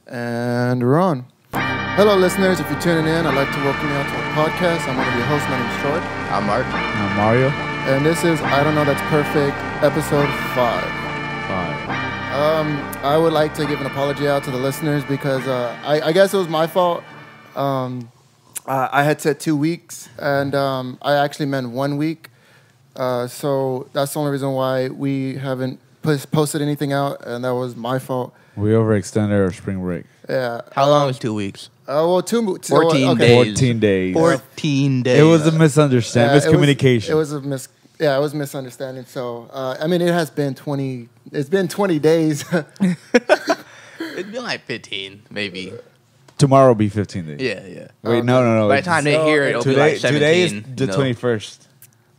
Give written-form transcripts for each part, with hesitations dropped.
And we're on. Hello, listeners. If you're tuning in, I'd like to welcome you out to our podcast. I'm one of your hosts. My name is Troy. I'm Mark. I'm Mario. And this is I Don't Know That's Perfect, episode 5. I would like to give an apology out to the listeners because I guess it was my fault. I had said 2 weeks, and I actually meant 1 week. So that's the only reason why we haven't posted anything out, and that was my fault. We overextended our spring break. Yeah. How long was 2 weeks? Well, 14 okay. days. 14 days. 14 days. It was a misunderstanding, miscommunication. It was a misunderstanding. So, I mean, it has been 20. It's been 20 days. It'd be like 15, maybe. Tomorrow will be 15 days. Yeah. Wait, no. By the time they hear it, it'll be like 17. Today is the 21st.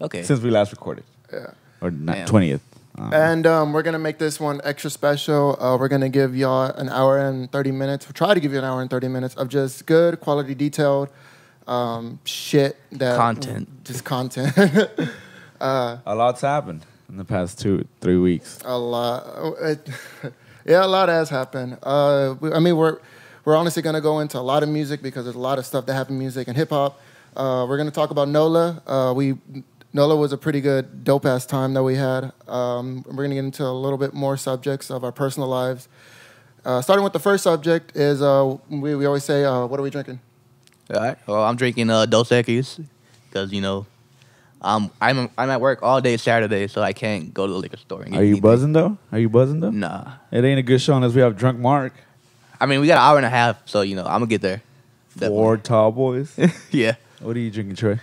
Okay. Since we last recorded. Yeah. Or not Damn. 20th. And we're going to make this one extra special. We're going to give y'all an hour and 30 minutes. We'll try to give you an hour and 30 minutes of just good, quality, detailed shit. Content. Just content. A lot's happened in the past 2-3 weeks. A lot. A lot has happened. We're honestly going to go into a lot of music because there's a lot of stuff that happened in music and hip-hop. We're going to talk about NOLA. NOLA was a pretty good, dope-ass time that we had. We're going to get into a little bit more subjects of our personal lives. Starting with the first subject is, we always say, what are we drinking? All right. Well, I'm drinking Dos Equis because, I'm at work all day Saturday, so I can't go to the liquor store. And get Are you anything. buzzing, though? Nah. It ain't a good show unless we have Drunk Mark. I mean, we got an hour and a half, so, I'm going to get there. 4 tall boys. Yeah. What are you drinking, Troy?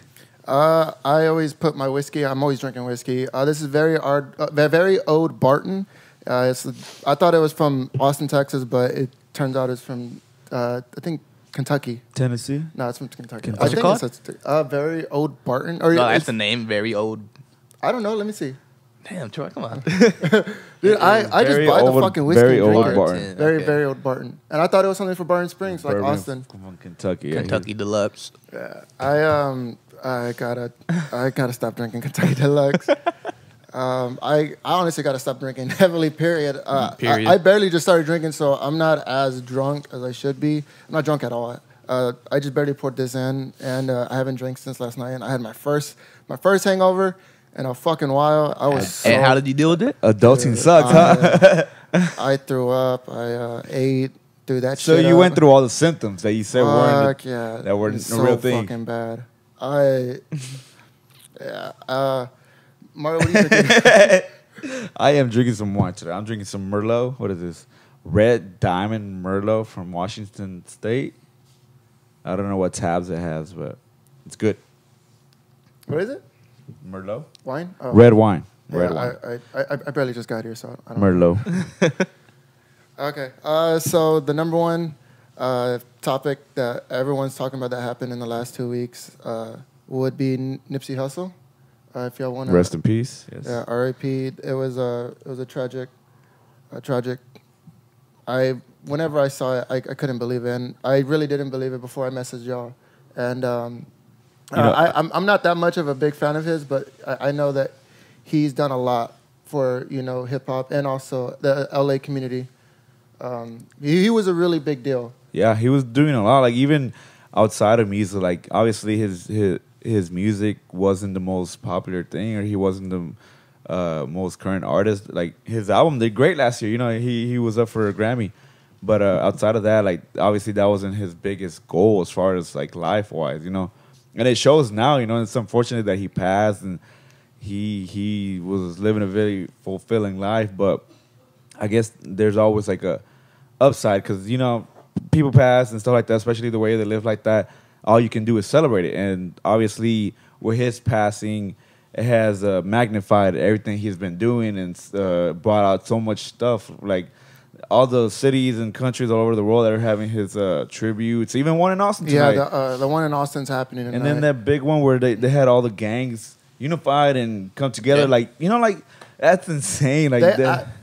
I always put my whiskey. I'm always drinking whiskey. This is very old Barton. I thought it was from Austin, Texas, but it turns out it's from I think Kentucky. Tennessee? No, it's from Kentucky. What's it called? It's very old Barton. No, that's the name. Very old. I don't know. Let me see. Damn, Troy, come on. Dude, I just buy the fucking whiskey. Very and drink old it. Barton. Very old Barton. And I thought it was something for Barton Springs, like Bourbon Austin. From Kentucky. Kentucky Deluxe. Yeah, I gotta stop drinking Kentucky Deluxe. I honestly gotta stop drinking heavily. Period. Period. I barely just started drinking, so I'm not as drunk as I should be. I'm not drunk at all. I just barely poured this in, and I haven't drank since last night. And I had my first hangover in a fucking while. I was. And how did you deal with it? Adulting sucks, huh? I threw up. I ate. Threw that So shit you up. went through all the symptoms that you said weren't that weren't it's a so real thing. fucking bad. Mario, what are you drinking? I am drinking some wine today. I'm drinking some Merlot. What is this? Red Diamond Merlot from Washington State. I don't know what tabs it has, but it's good. What is it? Merlot? Wine? Oh. Red wine. Red Yeah, wine. I barely just got here, so I don't Merlot. Okay. So the number one topic that everyone's talking about that happened in the last 2 weeks would be Nipsey Hussle. If y'all want to Rest in peace. Yes. Yeah, R.I.P. It was a tragic. Whenever I saw it, I couldn't believe it, and I really didn't believe it before I messaged y'all. And I'm not that much of a big fan of his, but I know that he's done a lot for hip hop and also the L.A. community. He was a really big deal. Yeah, he was doing a lot. Like even outside of music, like obviously his music wasn't the most popular thing, or he wasn't the most current artist. Like his album did great last year. He was up for a Grammy, but outside of that, like obviously that wasn't his biggest goal as far as like life wise. And it shows now. It's unfortunate that he passed, and he was living a very fulfilling life. But I guess there's always like a upside because people pass and stuff like that, especially the way they live like that. All you can do is celebrate it, and obviously with his passing, it has magnified everything he's been doing and brought out so much stuff. Like all the cities and countries all over the world that are having his tributes, even one in Austin tonight. Yeah, the one in Austin's happening tonight. And then that big one where they had all the gangs unified and come together. Yeah. Like that's insane. Like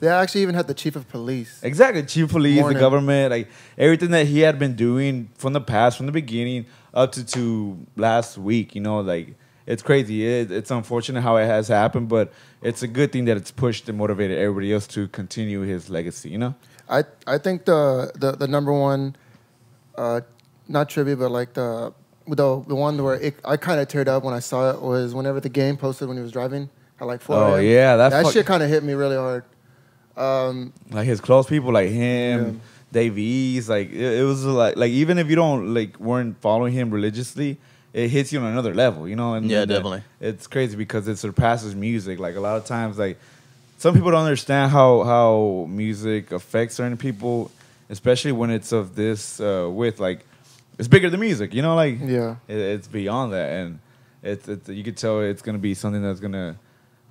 they actually even had the chief of police. Exactly, chief of police, Morning. the government, like everything that he had been doing from the past, from the beginning up to last week. Like it's crazy. It's unfortunate how it has happened, but it's a good thing that it's pushed and motivated everybody else to continue his legacy. You know. I think the number one, not tribute, but like the one where I kind of teared up when I saw it was whenever the game posted when he was driving at like 4 Oh a.m. yeah, that shit kind of hit me really hard. Like his close people, like him, Dave East, like it was like even if you don't weren't following him religiously, it hits you on another level, you know. And Yeah, definitely. It's crazy because it surpasses music. Like a lot of times, like some people don't understand how music affects certain people, especially when it's of this width. Like it's bigger than music, you know. Like it's beyond that, and it's you could tell it's gonna be something that's gonna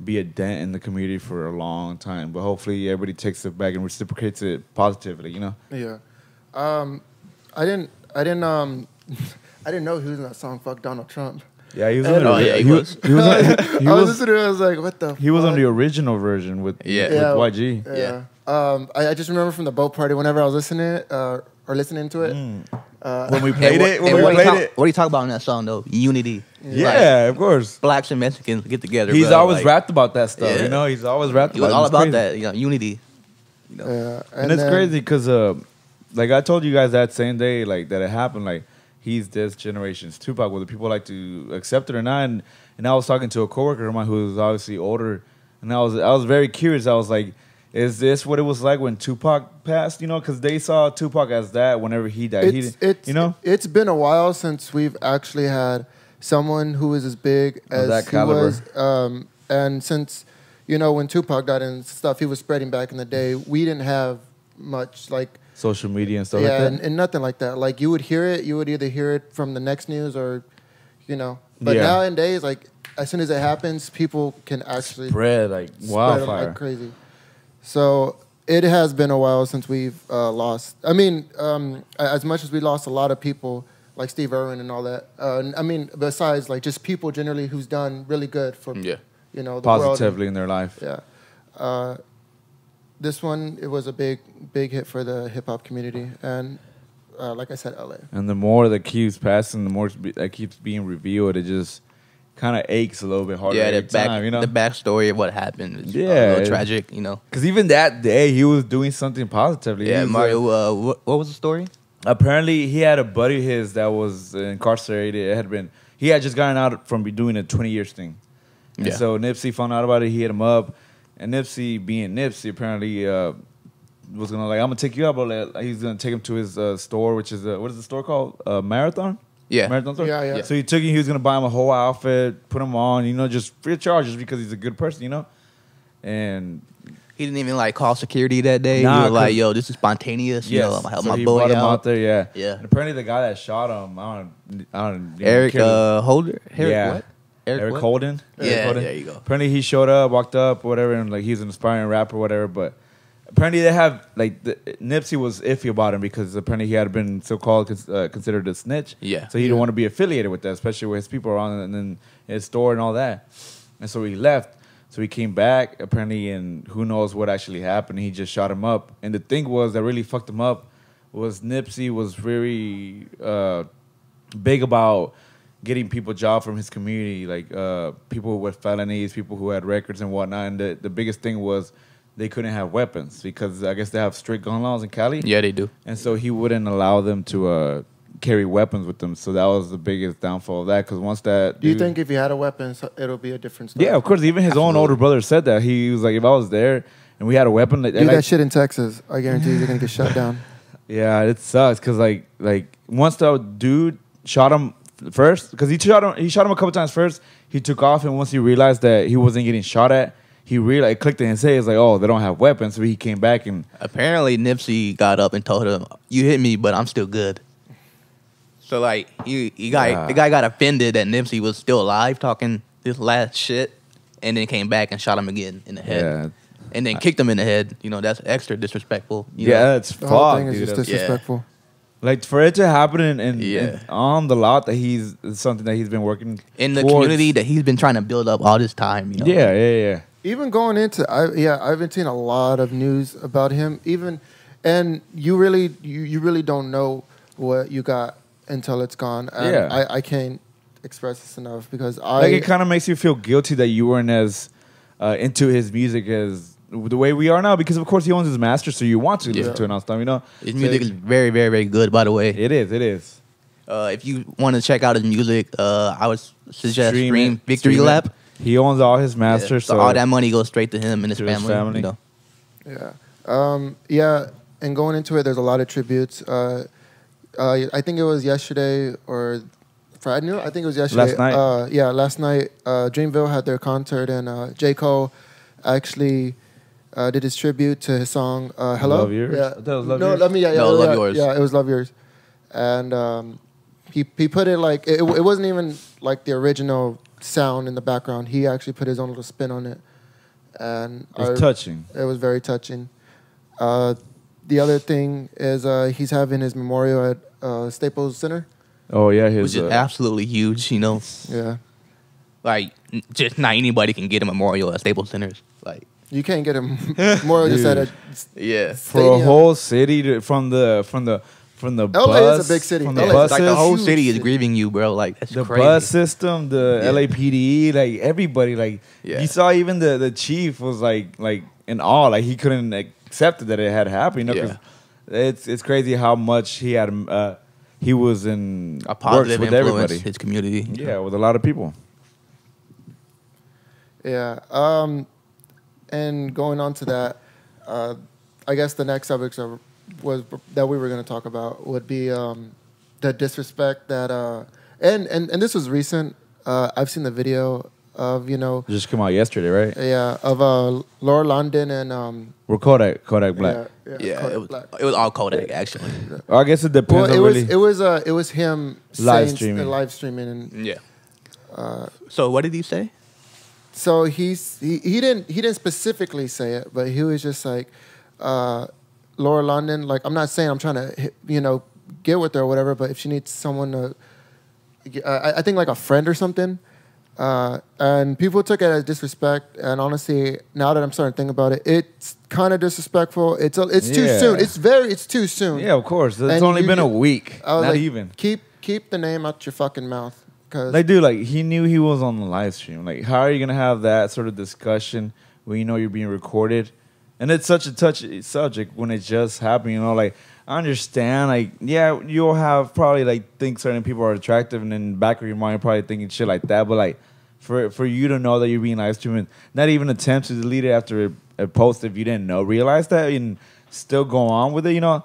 be a dent in the community for a long time. But hopefully everybody takes it back and reciprocates it positively, you know. Yeah, I didn't I didn't know he was in that song "Fuck Donald Trump." Yeah, he was. He was. He was. I was listening to it. I was like, "What the?" He was on the original version with YG. Yeah. I just remember from the boat party whenever I was listening to it. When we played it. What do you talk about in that song though? Unity. Yeah, of course. Blacks and Mexicans get together. He's bro. always rapped about that stuff. You know, he's always rapped. He was all about that. You know, unity. You know? And it's crazy because, like I told you guys that same day, like that it happened. Like he's this generation's Tupac, whether people like to accept it or not. And I was talking to a coworker of mine who was obviously older, and I was very curious. I was like, is this what it was like when Tupac passed? You know, because they saw Tupac as that whenever he died. It's been a while since we've actually had someone who is as big as that he caliber. was. And since, you know, when Tupac died and stuff, he was spreading back in the day, we didn't have much like social media and stuff like that. And nothing like that. Like you would hear it, you would either hear it from the next news or, you know. But nowadays, like as soon as it happens, people can actually spread like wildfire, like crazy. So it has been a while since we've lost. I mean, as much as we lost a lot of people like Steve Irwin and all that. I mean, besides like just people generally who's done really good for you know the positively world. In their life. Yeah. This one, it was a big hit for the hip hop community, and like I said, LA. And the more that keeps passing, the more that keeps being revealed, it just kind of aches a little bit harder every time, you know? The backstory of what happened is a little tragic, you know? Because even that day, he was doing something positively. Yeah, Mario, what was the story? Apparently, he had a buddy of his that was incarcerated. He had just gotten out from doing a 20 years thing. And so Nipsey found out about it. He hit him up. And Nipsey, being Nipsey, apparently was going to I'm going to take you up. But he's going to take him to his store, which is, what is the store called? Marathon? Yeah. Marathon store? Yeah. So he took him. He was going to buy him a whole outfit, put him on, you know, just free of charge, just because he's a good person, you know? And he didn't even call security that day. Nah, he was like, "Yo, this is spontaneous." You know, I'm gonna help my boy out there. Yeah. And apparently, the guy that shot him, I don't. Eric Holder. What? Eric Holden. Yeah, there you go. Apparently, he showed up, walked up, whatever, and he's an aspiring rapper, whatever. But apparently, they have Nipsey was iffy about him because apparently he had been so-called considered a snitch. Yeah. So he didn't want to be affiliated with that, especially where his people are on and then his store and all that. And so he left. So he came back, apparently, and who knows what actually happened. He just shot him up. And the thing that really fucked him up was Nipsey was very big about getting people jobs from his community, like people with felonies, people who had records and whatnot. And the biggest thing was they couldn't have weapons because I guess they have strict gun laws in Cali. Yeah, they do. And so he wouldn't allow them to carry weapons with them. So that was the biggest downfall of that. Because once that, do you think if he had a weapon, it'll be a different story? Yeah, of course. Even his own older brother said that. He was like, if I was there and we had a weapon, do that shit in Texas, I guarantee you're gonna get shot down. Yeah, it sucks because like once the dude shot him first, because he shot him a couple times first. He took off, and once he realized that he wasn't getting shot at, he realized, it clicked in his head. It's like, oh, they don't have weapons. So he came back and apparently Nipsey got up and told him, "You hit me, but I'm still good." So the guy got offended that Nipsey was still alive talking this last shit, and then came back and shot him again in the head. Yeah. And then kicked him in the head. You know, that's extra disrespectful. You know? That's fucked. The whole thing is just disrespectful. Like for it to happen and on the lot that it's something that he's been working in the community that he's been trying to build up all this time. You know? Yeah. Even going into, I've been seeing a lot of news about him. And you really don't know what you got until it's gone. And I can't. express this enough because Like it kind of makes you feel guilty that you weren't as into his music as the way we are now, because of course he owns his master, so you want to listen to it all the time, you know. His music is very, very, very good, by the way. It is. If you want to check out his music, I would suggest stream Victory Stream it. Lap. He owns all his masters, So all that money goes straight to him and his to his family. family. You know? Yeah. And going into it, there's a lot of tributes. I think it was yesterday or Friday. I think it was yesterday. Last night. Last night. Dreamville had their concert, and J. Cole actually did his tribute to his song "Hello." Love Yours? Yeah. I thought it was Love no, Yours. let me. Love Yours. Yeah, it was "Love Yours," and he put it like it wasn't even like the original sound in the background. He actually put his own little spin on it, and It was touching. it was very touching. The other thing is he's having his memorial at Staples Center. Oh yeah, Which is absolutely huge, you know. Yeah, Like, just not anybody can get a memorial at Staples Centers. Like, you can't get a memorial just at a yeah. for a stadium. whole city from the LA bus. is a big city. From LA the is buses, Like, the whole huge city is city. grieving you, bro. Like, that's the crazy. bus system, the Yeah. LAPD, like everybody, like Yeah. you saw even the chief was like in awe, like he couldn't accept that it had happened. You know, 'cause it's crazy how much he had. He was in A positive works with influence everybody. his community. Yeah, with a lot of people. Yeah. And going on to that, I guess the next subject that we were going to talk about would be the disrespect that and this was recent. I've seen the video of It just came out yesterday, right? of Laura London and We're Kodak Black. Yeah, Kodak it was, Black. it was all Kodak, actually. I guess it depends. Well, on really. it was him Live saying- streaming. live streaming, and Yeah. So, what did he say? so he didn't specifically say it, but he was just like Laura London. Like, I'm not saying I'm trying to get with her or whatever, but if she needs someone to, I think like a friend or something. And people took it as disrespect. And honestly, now that I'm starting to think about it, it's kind of disrespectful. It's too Yeah. soon. It's too soon. Yeah, of course. It's And only you been a get- week. I was Not like, even. keep the name out your fucking mouth. Cause Like, dude, like he knew he was on the live stream. Like, how are you gonna have that sort of discussion when you know you're being recorded? And it's such a touchy subject when it just happened. You know, like I understand. Like, yeah, you'll have probably like think certain people are attractive, and in the back of your mind, you're probably thinking shit like that. But like, for you to know that you're being live streamed, not even attempt to delete it after a post if you didn't realize that, and still go on with it. You know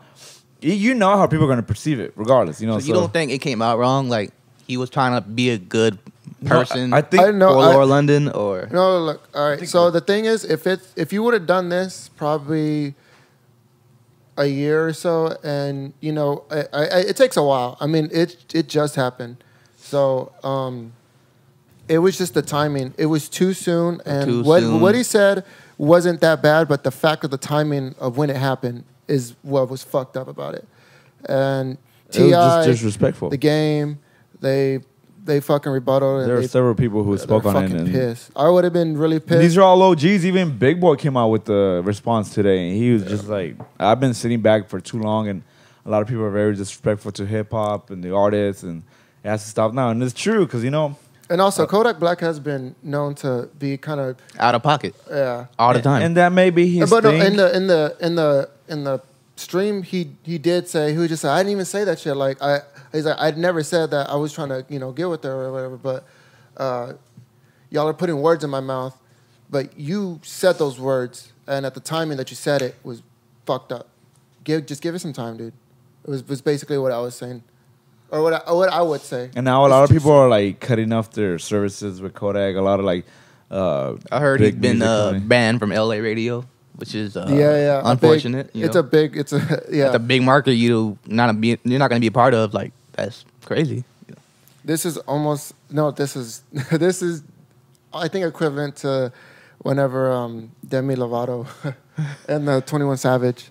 how people are gonna perceive it, regardless. You know, So you don't think it came out wrong? Like, he was trying to be a good No, person I think I know- for Laura London, or No, look. All right. So the thing is, if you would have done this probably a year or so, and it takes a while. I mean, it just happened. So it was just the timing. It was too soon, and Too what soon. what he said wasn't that bad, but the fact of the timing of when it happened is what was fucked up about it. And it was just Ti, disrespectful. the game, they fucking rebutted. And There are they, several people who they're spoke on it. fucking And pissed. I would have been really pissed. these are all OGs. Even Big Boy came out with the response today, and he was just like, "I've been sitting back for too long, and a lot of people are very disrespectful to hip hop and the artists, and it has to stop now." And it's true because And also, Kodak Black has been known to be kind of out of pocket yeah. all the time. and that may be his But no, thing. in the stream, he did say he was just like, I didn't even say that shit. Like he's like, I'd never said that. I was trying to get with her or whatever. But y'all are putting words in my mouth. But you said those words, and at the timing that you said it was fucked up. Just give it some time, dude. It was basically what I was saying. Or what I would say. And now a lot of people are like cutting off their services with Kodak. A lot of like, I heard he's big been music company. banned from LA radio, which is Yeah. unfortunate. It's a big market you're not going to be a part of. Like, that's crazy. This is almost This is I think equivalent to whenever Demi Lovato and the 21 Savage.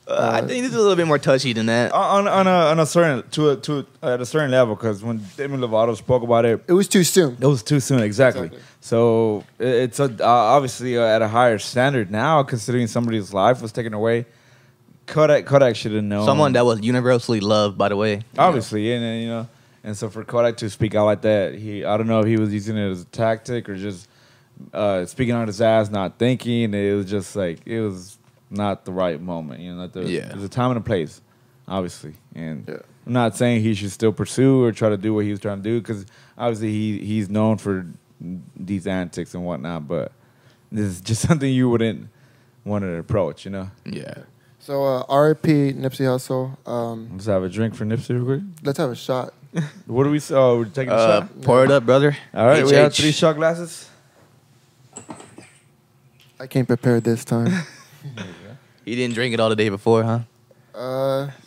I think this is a little bit more touchy than that. on a certain at a certain level, because when Demi Lovato spoke about it, It was too soon. it was too soon. Exactly. So it's obviously at a higher standard now, considering somebody's life was taken away. Kodak should have known. Someone that was universally loved, by the way. Obviously, and And so for Kodak to speak out like that, I don't know if he was using it as a tactic or just speaking on his ass, not thinking. It was just like, it was not the right moment. You know, there's a time and a place, obviously. And I'm not saying he should still pursue or try to do what he was trying to do, because obviously he's known for these antics and whatnot, but this is just something you wouldn't want to approach, you know? Yeah. So R.I.P. Nipsey Hussle. Let's have a drink for Nipsey real quick. Let's have a shot. What do we say? Oh, we're taking a shot? Pour it up, brother. All right, we have HH. 3 shot glasses. I came prepared this time. You didn't drink it all the day before, huh?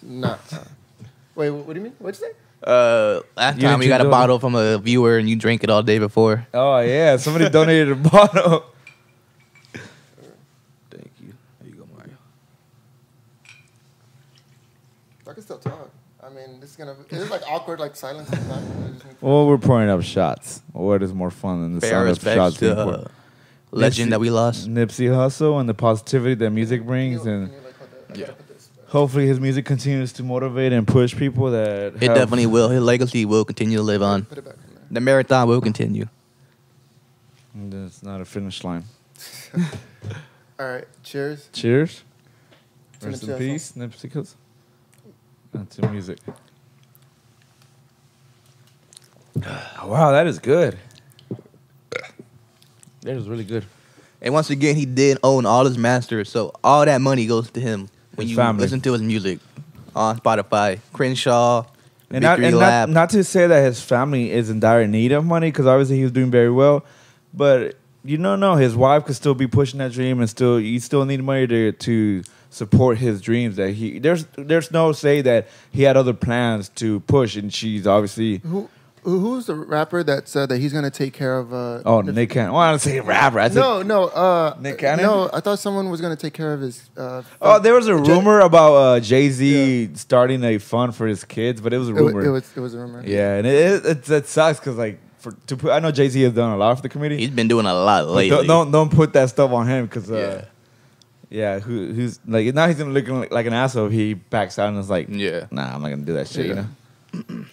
No. Wait, what do you mean? What'd you say? Last You time we didn't got a drink bottle from a viewer and you drank it all day before. Oh, yeah. Somebody donated a bottle. Thank you. There you go, Mario. I can still talk. I mean, this is like awkward, like silence. In the back. Well, we're pouring up shots. What is more fun than the Fair sound of respect shots to being poured? legend that we lost. Nipsey Hussle and the positivity that music brings, and hopefully his music continues to motivate and push people. That It definitely will. His legacy will continue to live on. Put it back in there. The marathon will continue. It's not a finish line. All right, cheers. Cheers. To Rest in Nipsey peace, Nipsey Hussle. And to music. Wow, that is good. That is really good. And once again, he did own all his masters, so all that money goes to him when His you family. listen to his music on Spotify. Crenshaw, And Victory Lap. not to say that his family is in dire need of money, because obviously he was doing very well, but you don't know, his wife could still be pushing that dream, and you still need money to support his dreams. That there's no say that he had other plans to push, and she's obviously. Who's the rapper that said that he's gonna take care of? Nick Cannon. Well, I don't say rapper. I said, Nick Cannon. No, I thought someone was gonna take care of his. There was a rumor about Jay-Z starting a fund for his kids, but it was a rumor. It was a rumor. Yeah, and it sucks because like I know Jay-Z has done a lot for the community. He's been doing a lot lately. Don't put that stuff on him because who's like now he's gonna look like an asshole if he backs out and is like, nah, I'm not gonna do that shit. Yeah. You know.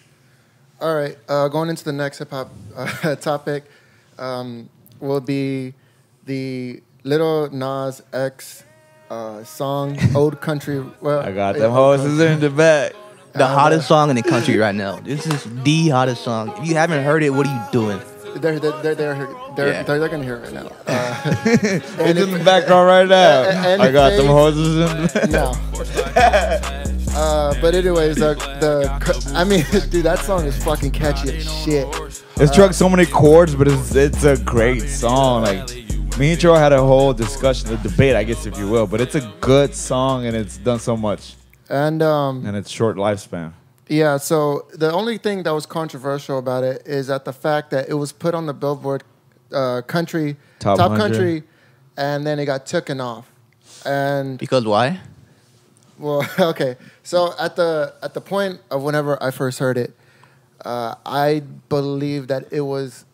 All right, going into the next hip hop topic will be the Lil Nas X song "Old Country." Well, I got them horses in the back. The hottest song in the country right now. This is the hottest song. If you haven't heard it, what are you doing? They're gonna hear it right now. It's in the background right now. I got them horses in the back. No. But anyways, I mean, dude, that song is fucking catchy as shit. It struck so many chords, but it's a great song. Like me and Joe had a whole discussion, a debate, I guess, if you will. But it's a good song, and it's done so much. And it's short lifespan. Yeah, so the only thing that was controversial about it is that the fact that it was put on the Billboard country top 100. country, and then it got taken off. And Because why? well, okay, so at the point of whenever I first heard it, I believe that it was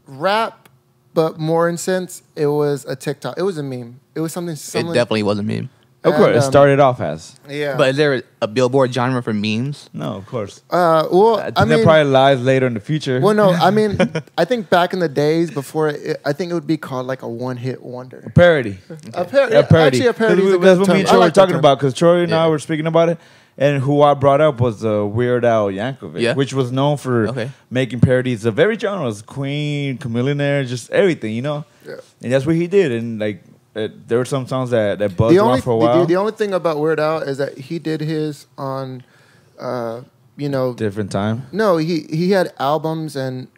rap, but more in sense, it was a TikTok. It was a meme. It was something. It definitely wasn't meme. Of course, it started off as. Yeah. But is there a Billboard genre for memes? No, of course. Well, I mean, that probably lies later in the future. well, no, I mean, I think back in the days before, I think it would be called like a one-hit wonder. Parody. A parody. A parody. Actually, a parody is a That's good what term. me and I Troy were like that talking term. about, because Troy and I were speaking about it, and who I brought up was Weird Al Yankovic, which was known for making parodies of every genre, Queen, Chameleonaire, just everything, you know? Yeah. And that's what he did, and like, there were some songs that buzzed around for a while. The only thing about Weird Al is that he did his on, Different time. No, he had albums and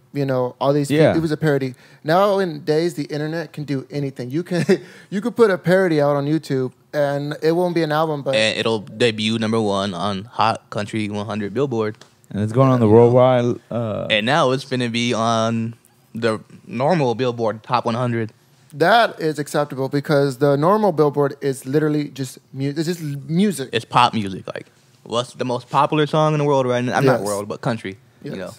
all these. Yeah. It was a parody. Nowadays, the internet can do anything. You could put a parody out on YouTube and it won't be an album, but And it'll debut #1 on Hot Country 100 Billboard. And it's going on the worldwide. And now it's going to be on the normal Billboard Top 100. that is acceptable because the normal Billboard is literally just music. It's just music. It's pop music. Like, what's the most popular song in the world right now? I'm not Yes. world, but country. Yes. You know.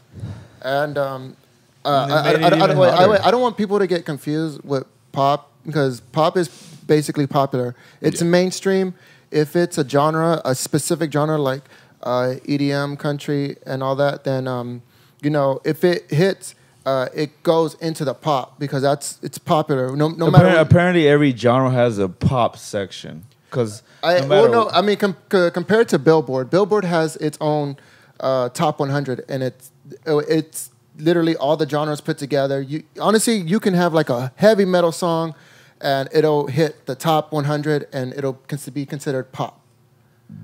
And they made it even harder. I don't want people to get confused with pop because pop is basically popular. It's mainstream. If it's a genre, a specific genre like EDM, country, and all that, then you know, if it hits, it goes into the pop because it's popular. No matter. Apparently, every genre has a pop section. Because I mean, compared to Billboard, Billboard has its own top 100, and it's literally all the genres put together. Honestly, you can have like a heavy metal song, and it'll hit the top 100, and it'll be considered pop.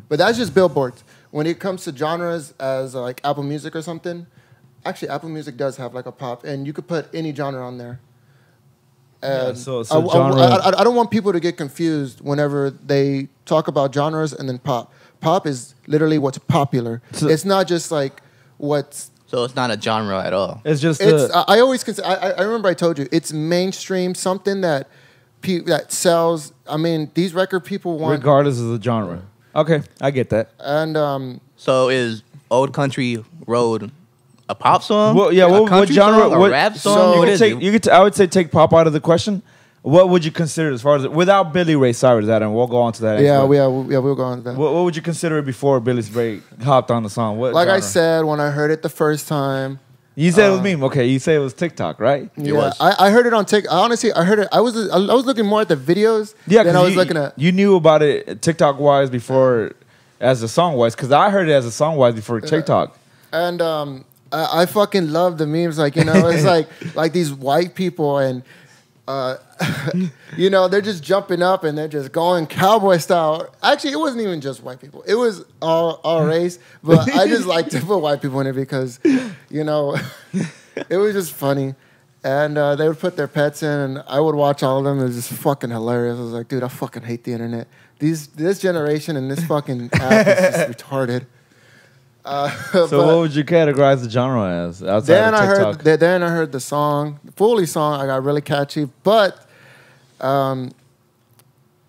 But that's just Billboard. When it comes to genres as like Apple Music or something, actually Apple Music does have like a pop, and you could put any genre on there. And genre. I don't want people to get confused whenever they talk about genres and then pop. Pop is literally what's popular. So, it's not just like what's. So it's not a genre at all. It's just. I always consider. I remember I told you it's mainstream, something that that sells. I mean, these record people want regardless of the genre. Okay, I get that. And so is Old Country Road a pop song? Well, yeah. What genre? Song, a rap song? I would say take pop out of the question. What would you consider as far as without Billy Ray Cyrus? That, and we'll go on to that. Yeah, we'll go on to that. What would you consider it before Billy Ray hopped on the song? What like genre? I said when I heard it the first time. You said it was meme. Okay, you said it was TikTok, right? Yeah, I heard it on TikTok. Honestly, I heard it. I was looking more at the videos than I was looking at. You knew about it TikTok wise before, as a song wise, because I heard it as a song wise before TikTok. And I fucking love the memes. Like, you know, it's like these white people and. You know, they're just jumping up and they're just going cowboy style. Actually, it wasn't even just white people. It was all race. But I just like to put white people in it because, you know, it was just funny. And they would put their pets in, and I would watch all of them. It was just fucking hilarious. I was like, dude, I fucking hate the internet. This generation and this fucking app is just retarded. So what would you categorize the genre as outside of TikTok? Then I heard the song, the Fully song. I got really catchy, but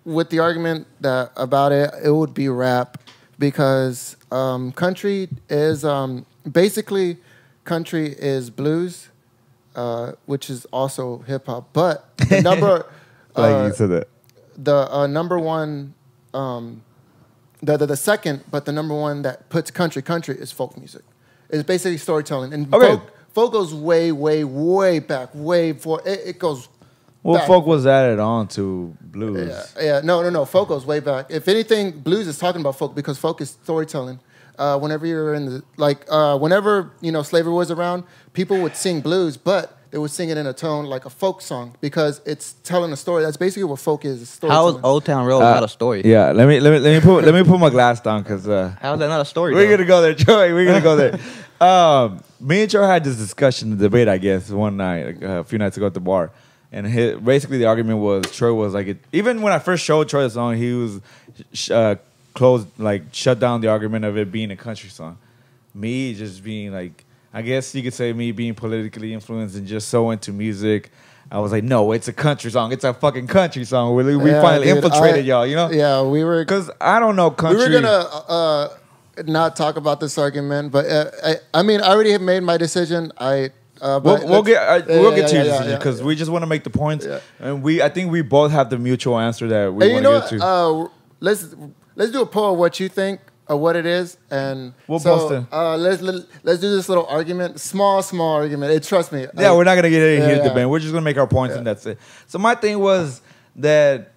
with the argument that about it, it would be rap because country is basically country is blues, which is also hip hop. But the number like you said that the number one. The second, but the number one that puts country is folk music. It's basically storytelling. And folk goes way, way, way back, way before. It goes back. Folk was added on to blues. Yeah. No. Folk goes way back. If anything, blues is talking about folk because folk is storytelling. Whenever you're in whenever, you know, slavery was around, people would sing blues, but they would sing it in a tone like a folk song because it's telling a story. That's basically what folk is. How is Old Town Road not a story? Yeah, let me put my glass down because how is that not a story? We're gonna go there, Troy. We're gonna go there. Me and Troy had this discussion, debate, I guess, one night, a few nights ago at the bar, and basically the argument was Troy was like, even when I first showed Troy the song, he was shut down the argument of it being a country song. Me just being like. I guess you could say me being politically influenced and just so into music. I was like, no, it's a country song. It's a fucking country song. We finally infiltrated y'all, you know? Yeah, we were. Because I don't know country. We were going to not talk about this argument, but I mean, I already have made my decision. We'll get to your decision because we just want to make the points. Yeah. And I think we both have the mutual answer that we want to get to. Let's do a poll of what you think. What it is, and we'll post it. Let's do this little argument, small argument. Trust me. Yeah, we're not gonna get into huge debate. We're just gonna make our points, and that's it. So my thing was that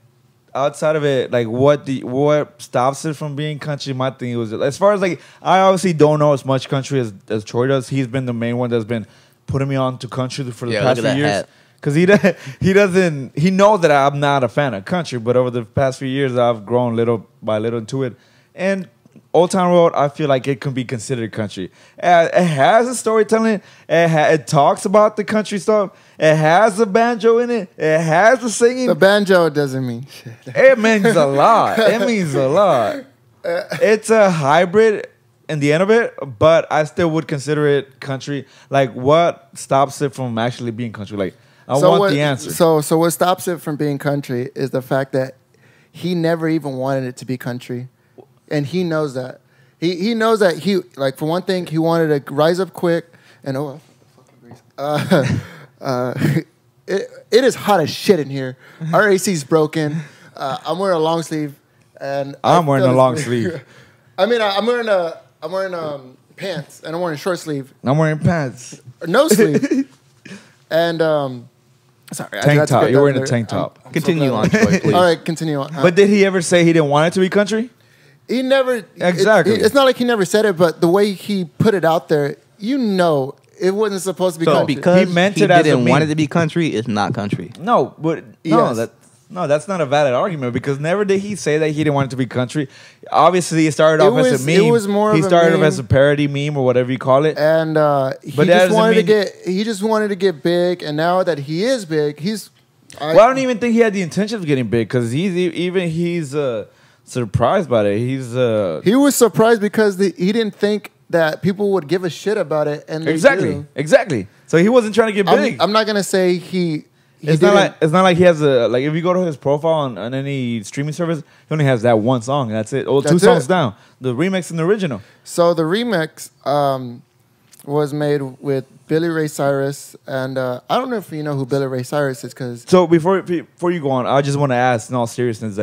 outside of it, like what stops it from being country. My thing was as far as like I obviously don't know as much country as Troy does. He's been the main one that's been putting me on to country for the past few years. Because he knows that I'm not a fan of country, but over the past few years I've grown little by little into it, and. Old Town Road, I feel like it can be considered country. It has a storytelling. It talks about the country stuff. It has a banjo in it. It has the singing. The banjo doesn't mean shit. It means a lot. It means a lot. It's a hybrid in the end of it, but I still would consider it country. Like, what stops it from actually being country? Like, I want the answer. So what stops it from being country is the fact that he never even wanted it to be country. And he knows that. He knows that for one thing, he wanted to rise up quick. And it is hot as shit in here. Our AC's broken. I'm wearing a long sleeve, and I'm wearing a long sleeve. I mean, I'm wearing pants, and I'm wearing short sleeve, I'm wearing pants. or no sleeve, and sorry, Tank top. You're wearing a tank top. Continue on, Troy, please. All right, continue on. But did he ever say he didn't want it to be country? He never Exactly. It's not like he never said it, but the way he put it out there, it wasn't supposed to be So country. because He meant he it as a didn't want it meme. to be country, it's not country. No, but Yes. that's not a valid argument because never did he say that he didn't want it to be country. Obviously, it started off as a meme. It was more he of a started meme. off as a parody meme or whatever you call it. And he But that just doesn't wanted to mean- get big, and now that he is big, Well, I don't even think he had the intention of getting big because he's surprised by it. he was surprised because he didn't think that people would give a shit about it, and they do. exactly. So he wasn't trying to get big. I'm not gonna say he It's not like he has if you go to his profile on any streaming service, he only has that one song. And that's it. Oh, two That's songs it. down. The remix and the original. So the remix was made with Billy Ray Cyrus, and I don't know if you know who Billy Ray Cyrus is, because So before you go on, I just want to ask, in all seriousness,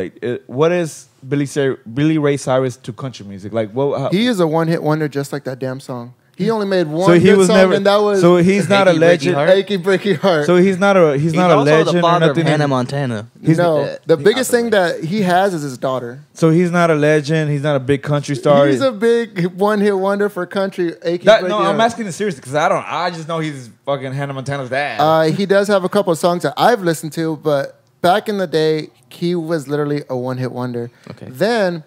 what is Billy Ray Cyrus to country music? Like, what? he is a one-hit wonder, just like that damn song. He only made one So he good was song, never. and that was So he's not a Achy Breaky legend. Heart? Achy Breaky Heart. So he's not a He's not a also legend the or father of nothing. Hannah Montana. the biggest thing that he has is his daughter. So he's not a legend. He's not a big country star. He's a big one-hit wonder for country. Achy No, Breaky I'm Heart. asking this seriously because I just know he's fucking Hannah Montana's dad. He does have a couple of songs that I've listened to, but back in the day, he was literally a one-hit wonder. Okay. Then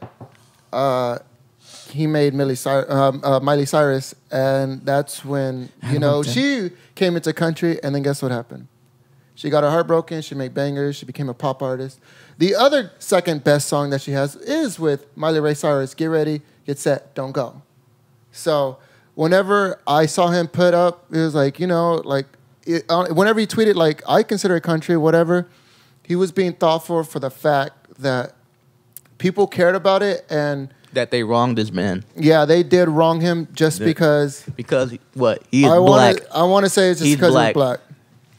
he made Miley Cyrus, and that's when she came into country. And then guess what happened? She got her heart broken. She made bangers. She became a pop artist. The other second best song that she has is with Miley Ray Cyrus. Get ready, get set, don't go. So whenever I saw him put up, it was like whenever he tweeted like I consider it country, whatever, he was being thoughtful for the fact that people cared about it, and That they wronged this man yeah, they did wrong him just because because what he is I black. want to say it's just He's because he's black. black.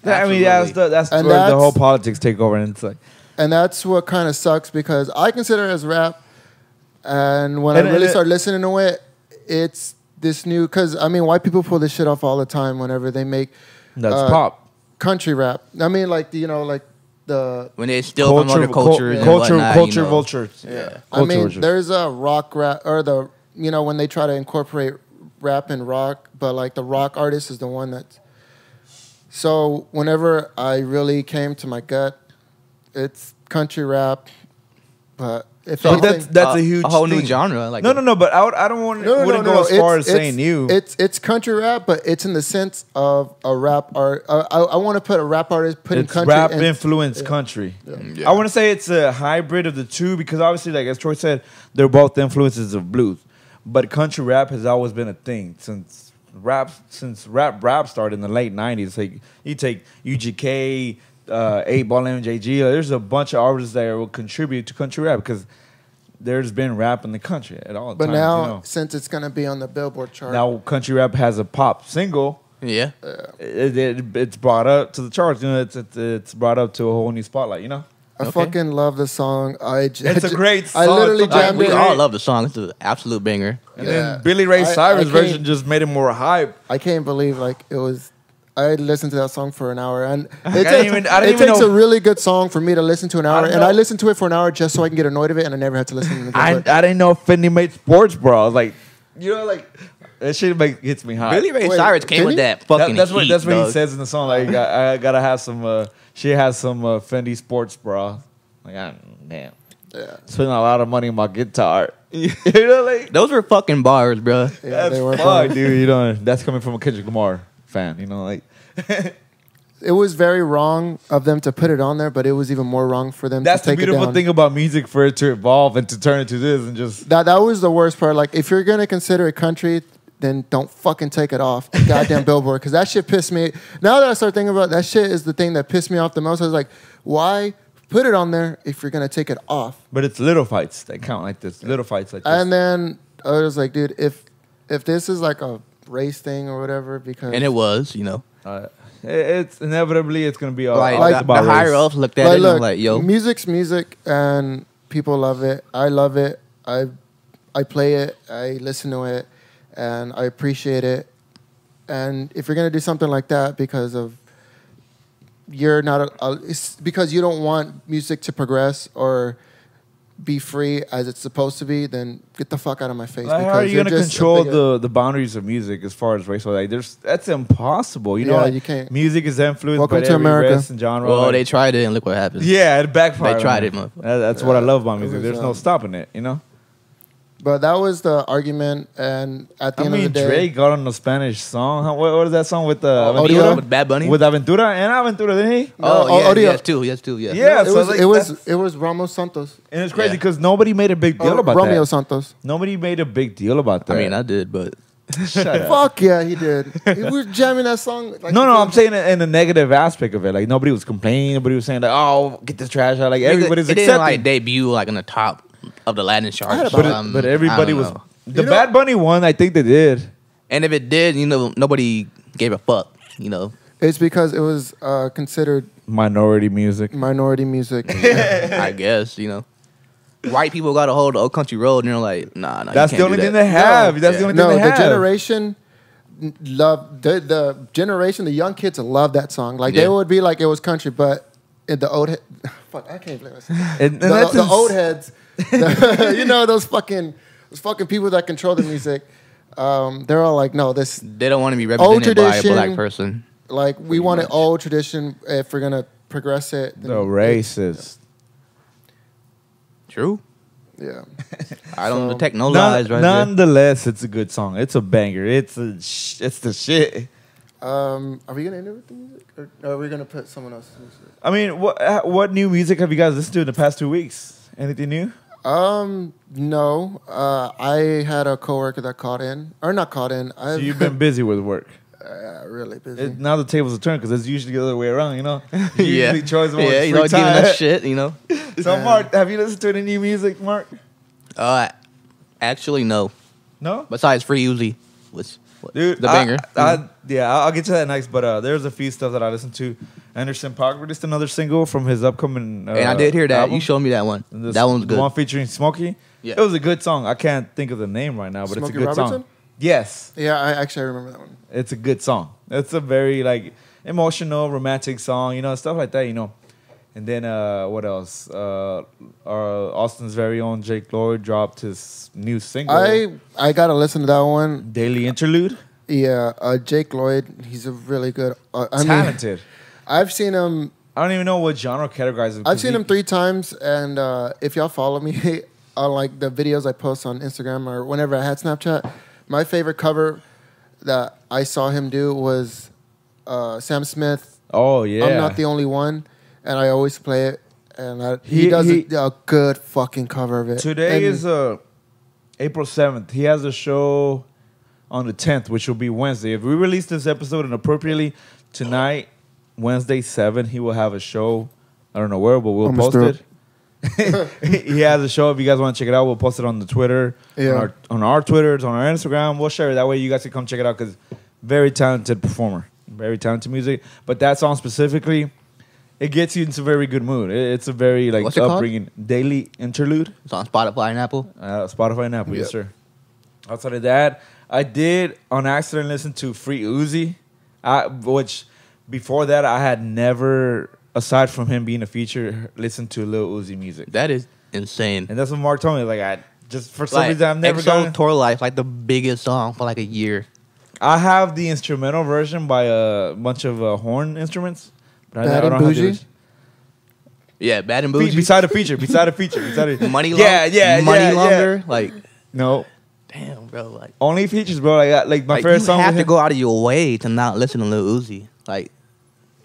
I mean, that's And where the that's- whole politics take over, and it's like. And that's what kind of sucks because I consider it as rap. And when And I really it- start listening to it, it's this new, because I mean, white people pull this shit off all the time whenever they make That's pop. country rap. I mean, like, like the, When they steal from other culture, and whatnot, culture you know. vultures. I Culture mean, vultures. there's a rock rap, or when they try to incorporate rap and rock, but like the rock artist is the one that's, so whenever I really came to my gut, it's country rap, but if But anything, that's a huge a whole new thing. genre. Like No, but I don't want wouldn't go as far as saying new. It's country rap, but it's in the sense of a rap art. I want to put a rap artist putting It's country rap in- influenced country. Yeah. I want to say it's a hybrid of the two because obviously, like as Troy said, they're both influences of blues. But country rap has always been a thing since rap started in the late '90s. Like you take UGK, 8-Ball MJG. There's a bunch of artists that will contribute to country rap because there's been rap in the country at all But times. now, since it's gonna be on the Billboard chart, now country rap has a pop single. Yeah. It's brought up to the charts. It's brought up to a whole new spotlight. I fucking love the song. It's a great I song. literally It's a- jammed We it. all love the song. It's an absolute banger. And Yeah. then Billy Ray I Cyrus' can't- version just made it more hype. I can't believe it was. I listened to that song for an hour, and I didn't even takes know- a really good song for me to listen to an hour, and know. I listened to it for an hour just so I can get annoyed of it, and I never had to listen to it again. I didn't know Fendi made sports bra. Like, that shit gets me hot. Billy Ray Wait, Cyrus came did with he? that fucking That's what heat, he dog. says in the song. Like, I gotta have some. She has some Fendi sports bra. Like, damn, Yeah, spending a lot of money on my guitar. Like, Those were fucking bars, bro. yeah, that's they were fuck, fun. dude. That's coming from a Kendrick Lamar fan. Like. It was very wrong of them to put it on there, but it was even more wrong for them That's to the take it beautiful down. thing about music, for it to evolve and to turn into this and just. That was the worst part. Like, if you're gonna consider it country, then don't fucking take it off the goddamn Billboard, because that shit pissed me. Now that I start thinking about it, that shit is the thing that pissed me off the most. I was like, why put it on there if you're gonna take it off? But it's little fights that count like this. Little fights like this. And then I was like, dude, if this is like a race thing or whatever, because And it was, It's inevitably it's gonna be all like, all the about higher race. ups looked at like, it and look, was like, yo, music's music, and people love it. I love it. I play it. I listen to it, and I appreciate it. And if you're gonna do something like that because of you're not it's because you don't want music to progress or be free as it's supposed to be, then get the fuck out of my face. Like, how are you going to control the boundaries of music as far as race? Like, that's impossible. You know, like, you can't. Music is influenced Welcome by to every America. race and genre. Well, like, they tried it and look what happened. yeah, it backfired. They tried it, motherfucker. That's what I love about music. was, There's no stopping it, you know? But that was the argument, and at the end of the day, Drake got on the Spanish song. What is that song with Odio? With Bad Bunny? With Aventura and Aventura, didn't he? Oh, Odio. Yes, too. Yeah. Yeah, it so was like, it was Ramos Santos. and it's crazy Yeah. because nobody made a big deal about Romeo that. Santos. Nobody made a big deal about that. I mean, I did, but Shut up. Fuck yeah, he did. We were jamming that song. Like, No, I'm saying it in the negative aspect of it. Like nobody was complaining. Nobody was saying like, "Oh, get this trash out." Like everybody's it accepting. didn't like debut like in the top of the Latin charts. but everybody I don't was. know. The You know- Bad Bunny one, I think they did. And if it did, nobody gave a fuck. It's because it was considered Minority music. minority music. I guess white people got a hold of Old Country Road, and they're like, nah. That's you the can't only do thing that. they have. That's the only thing No, they the have. generation love the generation. The young kids love that song. Like Yeah. they would be like it was country, but in the old fuck, I can't believe it. And The, that's the old heads, those fucking people that control the music. They're all like, no, this They don't want to be represented by a tradition. black person. like we want it old tradition. If we're gonna progress it, then the racist. True. Yeah. I don't So- detect no lies right there. Nonetheless, it's a good song. It's a banger. It's the shit. Are we gonna end it with the music, or are we gonna put someone else's music? I mean, what new music have you guys listened to in the past 2 weeks? Anything new? No. I had a coworker that called in, or not called in. So you've been busy with work. Really busy. Now the tables are turned because it's usually the other way around, you know? Usually Troy's the one with Yeah, free giving time. us shit, So, Mark, have you listened to any new music, Mark? Actually, no. No? Besides Free Uzi, which Dude, the banger. I'll get to that next, but there's a few stuff that I listened to. Anderson .Paak released another single from his upcoming and I did hear that. album. You showed me that one. That one's good. The one featuring Smokey. Yeah. It was a good song. I can't think of the name right now, but Smokey it's a good Robertson? song. Yes. Yeah, I remember that one. It's a good song. It's a very emotional, romantic song, stuff like that, And then what else? Austin's very own Jake Lloyd dropped his new single. I gotta listen to that one. Daily Interlude. Yeah, Jake Lloyd. He's a really good. Talented. I've seen him. I don't even know what genre categorize him. I've seen him 3 times, and if y'all follow me on like the videos I post on Instagram or whenever I had Snapchat, my favorite cover that I saw him do was Sam Smith. Oh yeah. I'm not the only one, and I always play it. And he does a good fucking cover of it. Today is April 7th. He has a show on the 10th, which will be Wednesday. If we release this episode inappropriately tonight, Wednesday 7, he will have a show. I don't know where, but we'll post it. He has a show. If you guys want to check it out, we'll post it on the Twitter, on our Twitters, on our Instagram. We'll share it. That way you guys can come check it out because very talented performer, very talented music. But that song specifically, it gets you into a very good mood. It's a very What's it called? upbringing. Daily Interlude. It's on Spotify and Apple. Spotify and Apple, yes sir. Outside of that, I did on accident listen to Free Uzi, which before that I had never, aside from him being a feature, listened to Lil Uzi music. That is insane. And that's what Mark told me. Like I just for some reason I've never gotten Tour Life, like the biggest song for like a year. I have the instrumental version by a bunch of horn instruments. But Bad and Bougie? Yeah, Bad and Bougie. Beside a feature. Money Yeah. Money Longer. Like, no. damn, bro. Like, Only features, bro. Like my first you song. have with to him- go out of your way to not listen to Lil Uzi. Like,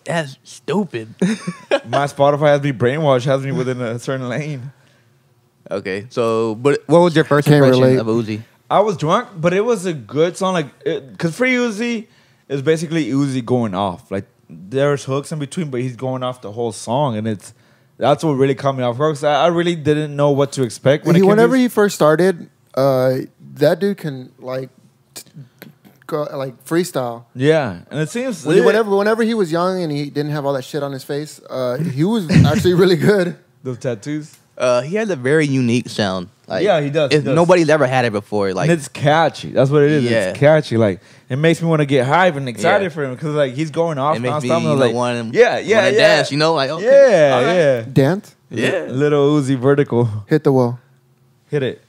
that's stupid. My Spotify has me brainwashed, has me within a certain lane. Okay, so, but what was your first Can't impression relate. of Uzi? I was drunk, but it was a good song. Because Free Uzi is basically Uzi going off. Like, there's hooks in between, but he's going off the whole song. And that's what really caught me off guard. 'Cause I really didn't know what to expect. Whenever he first started, that dude can go freestyle. Yeah. And it seems... Whenever he was young and he didn't have all that shit on his face, he was actually really good. Those tattoos. He has a very unique sound. Like, Yeah, he does, he does. Nobody's ever had it before. Like, And it's catchy. That's what it is. Yeah. It's catchy. Like it makes me want to get hyped and excited Yeah. for him because like he's going off it makes me nonstop. And I'm like, want yeah, dance. You know, like okay, yeah, all right. yeah, Dance? Yeah. Little Uzi vertical, Hit the wall. hit it.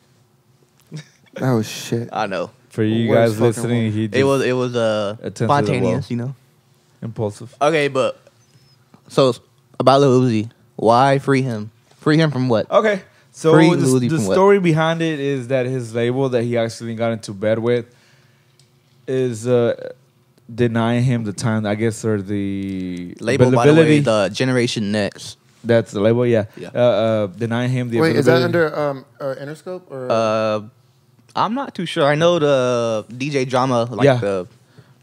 That was shit. I know. For you Worst guys fucking listening, one. he just It was attentive to the spontaneous. wall. You know. Impulsive. Okay, but so about Lil Uzi, why free him? Free him from what? Okay, so Free the Uzi from what? story behind it is that his label that he actually got into bed with is denying him the time, I guess, or the Label, by the way, availability. the Generation Next. That's the label, yeah. Yeah. Denying him the Wait, is that availability. under Interscope or? I'm not too sure. I know the DJ Drama, like Yeah. the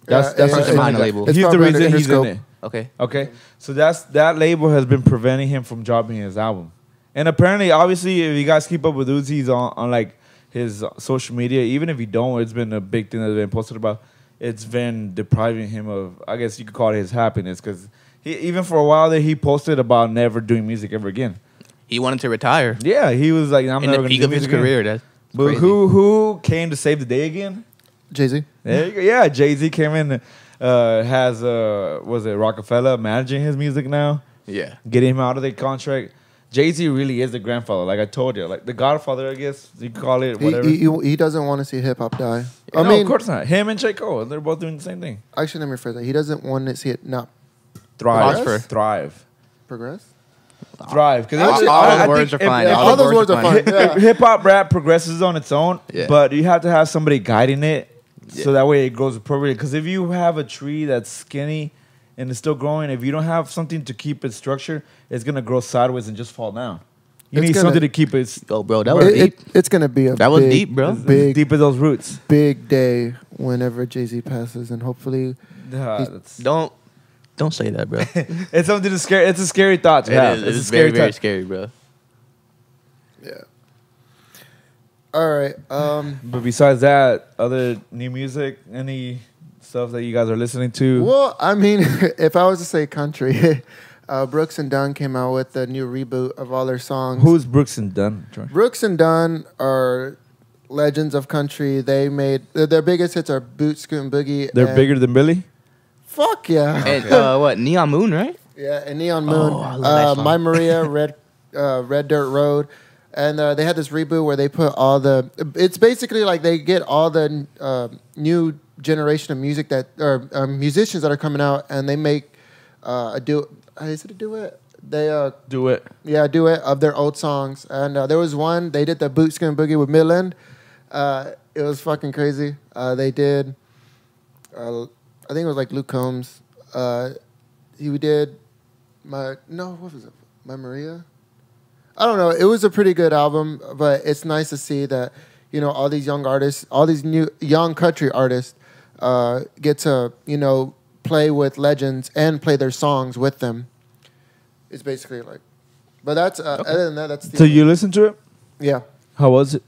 That's Yeah, person behind the label. It's He's the probably under reason he's in Interscope. it. okay. Okay, so that label has been preventing him from dropping his album, and apparently, obviously, if you guys keep up with Uzi's on like his social media, even if you don't, it's been a big thing that's been posted about. It's been depriving him of, I guess you could call it his happiness, because even for a while there, he posted about never doing music ever again. He wanted to retire Yeah, he was like, I'm in never the gonna peak do of his music again. career. That's But crazy. who came to save the day again? Jay-Z. There you go. Yeah, Jay-Z came in. Has was it Rockefeller managing his music now, Yeah. getting him out of the contract. Jay-Z really is the grandfather, like I told you, like the Godfather, I guess you could call it, whatever. He doesn't want to see hip hop die. I No, mean, of course not. Him and J. Cole, they're both doing the same thing. actually, let me rephrase that. He doesn't want to see it not Thrive, Prosper. thrive, progress. thrive. Because Actually, all the words are fine. all those words are fine. Yeah. Hip hop rap progresses on its own, Yeah. but you have to have somebody guiding it, Yeah. so that way it grows appropriately. Because if you have a tree that's skinny and it's still growing, if you don't have something to keep its structure, it's gonna grow sideways and just fall down. You It's need gonna- something to keep it Yo, bro, that was deep. It's gonna be a That was big, deep, bro. Big, deep as those roots. big day whenever Jay-Z passes, and hopefully, That's- Don't say that, bro. it's something to scare. It's a scary thought to have. It's a scary very, very thought. scary, bro. yeah. All right. But besides that, other new music, any stuff that you guys are listening to? Well, I mean, if I was to say country, Brooks and Dunn came out with a new reboot of all their songs. Who's Brooks and Dunn? George? Brooks and Dunn are legends of country. They made their biggest hits are Boot, Scoot, and Boogie. They're and bigger than Billy. Fuck yeah. And what? Neon Moon, right? Yeah, and Neon Moon, Oh, I love that song. My Maria, Red Dirt Road, and they had this reboot where they put all the. It's basically like they get all the new generation of music that or musicians that are coming out, and they make a duet. Is it a duet? They Do it. yeah, duet of their old songs, and there was one they did the Boot Skin Boogie with Midland. It was fucking crazy. They did. I think it was like Luke Combs. He did what was it? My Maria? I don't know. It was a pretty good album, but it's nice to see that, all these young artists, all these new young country artists get to, play with legends and play their songs with them. It's basically like, but that's, other than that, that's the So you listen to it? yeah. How was it?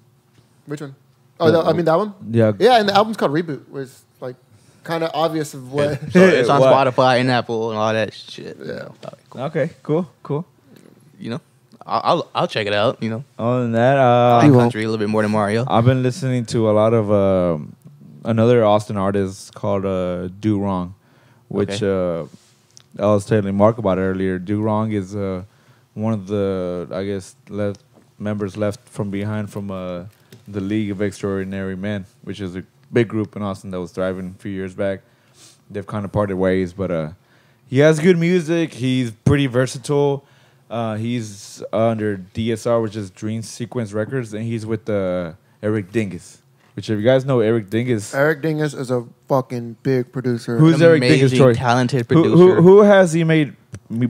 Which one? Oh, I mean that one? Yeah. Yeah, and the album's called Reboot, was like kind of obvious of what. So it's on What? Spotify and Apple and all that shit. Yeah. Cool. Okay. Cool. I'll check it out. Other than that, I like You won't. country a little bit more than Mario. I've been listening to a lot of another Austin artist called Do Wrong, which I was telling Mark about earlier. Do Wrong is one of the, I guess, members left from behind from the League of Extraordinary Men, which is a big group in Austin that was thriving a few years back. They've kind of parted ways, but he has good music. He's pretty versatile. He's under DSR, which is Dream Sequence Records, and he's with Eric Dingus. Which, if you guys know Eric Dingus, Eric Dingus is a fucking big producer. Who's Eric Dingus, Amazing, Troy? talented who, producer. who has he made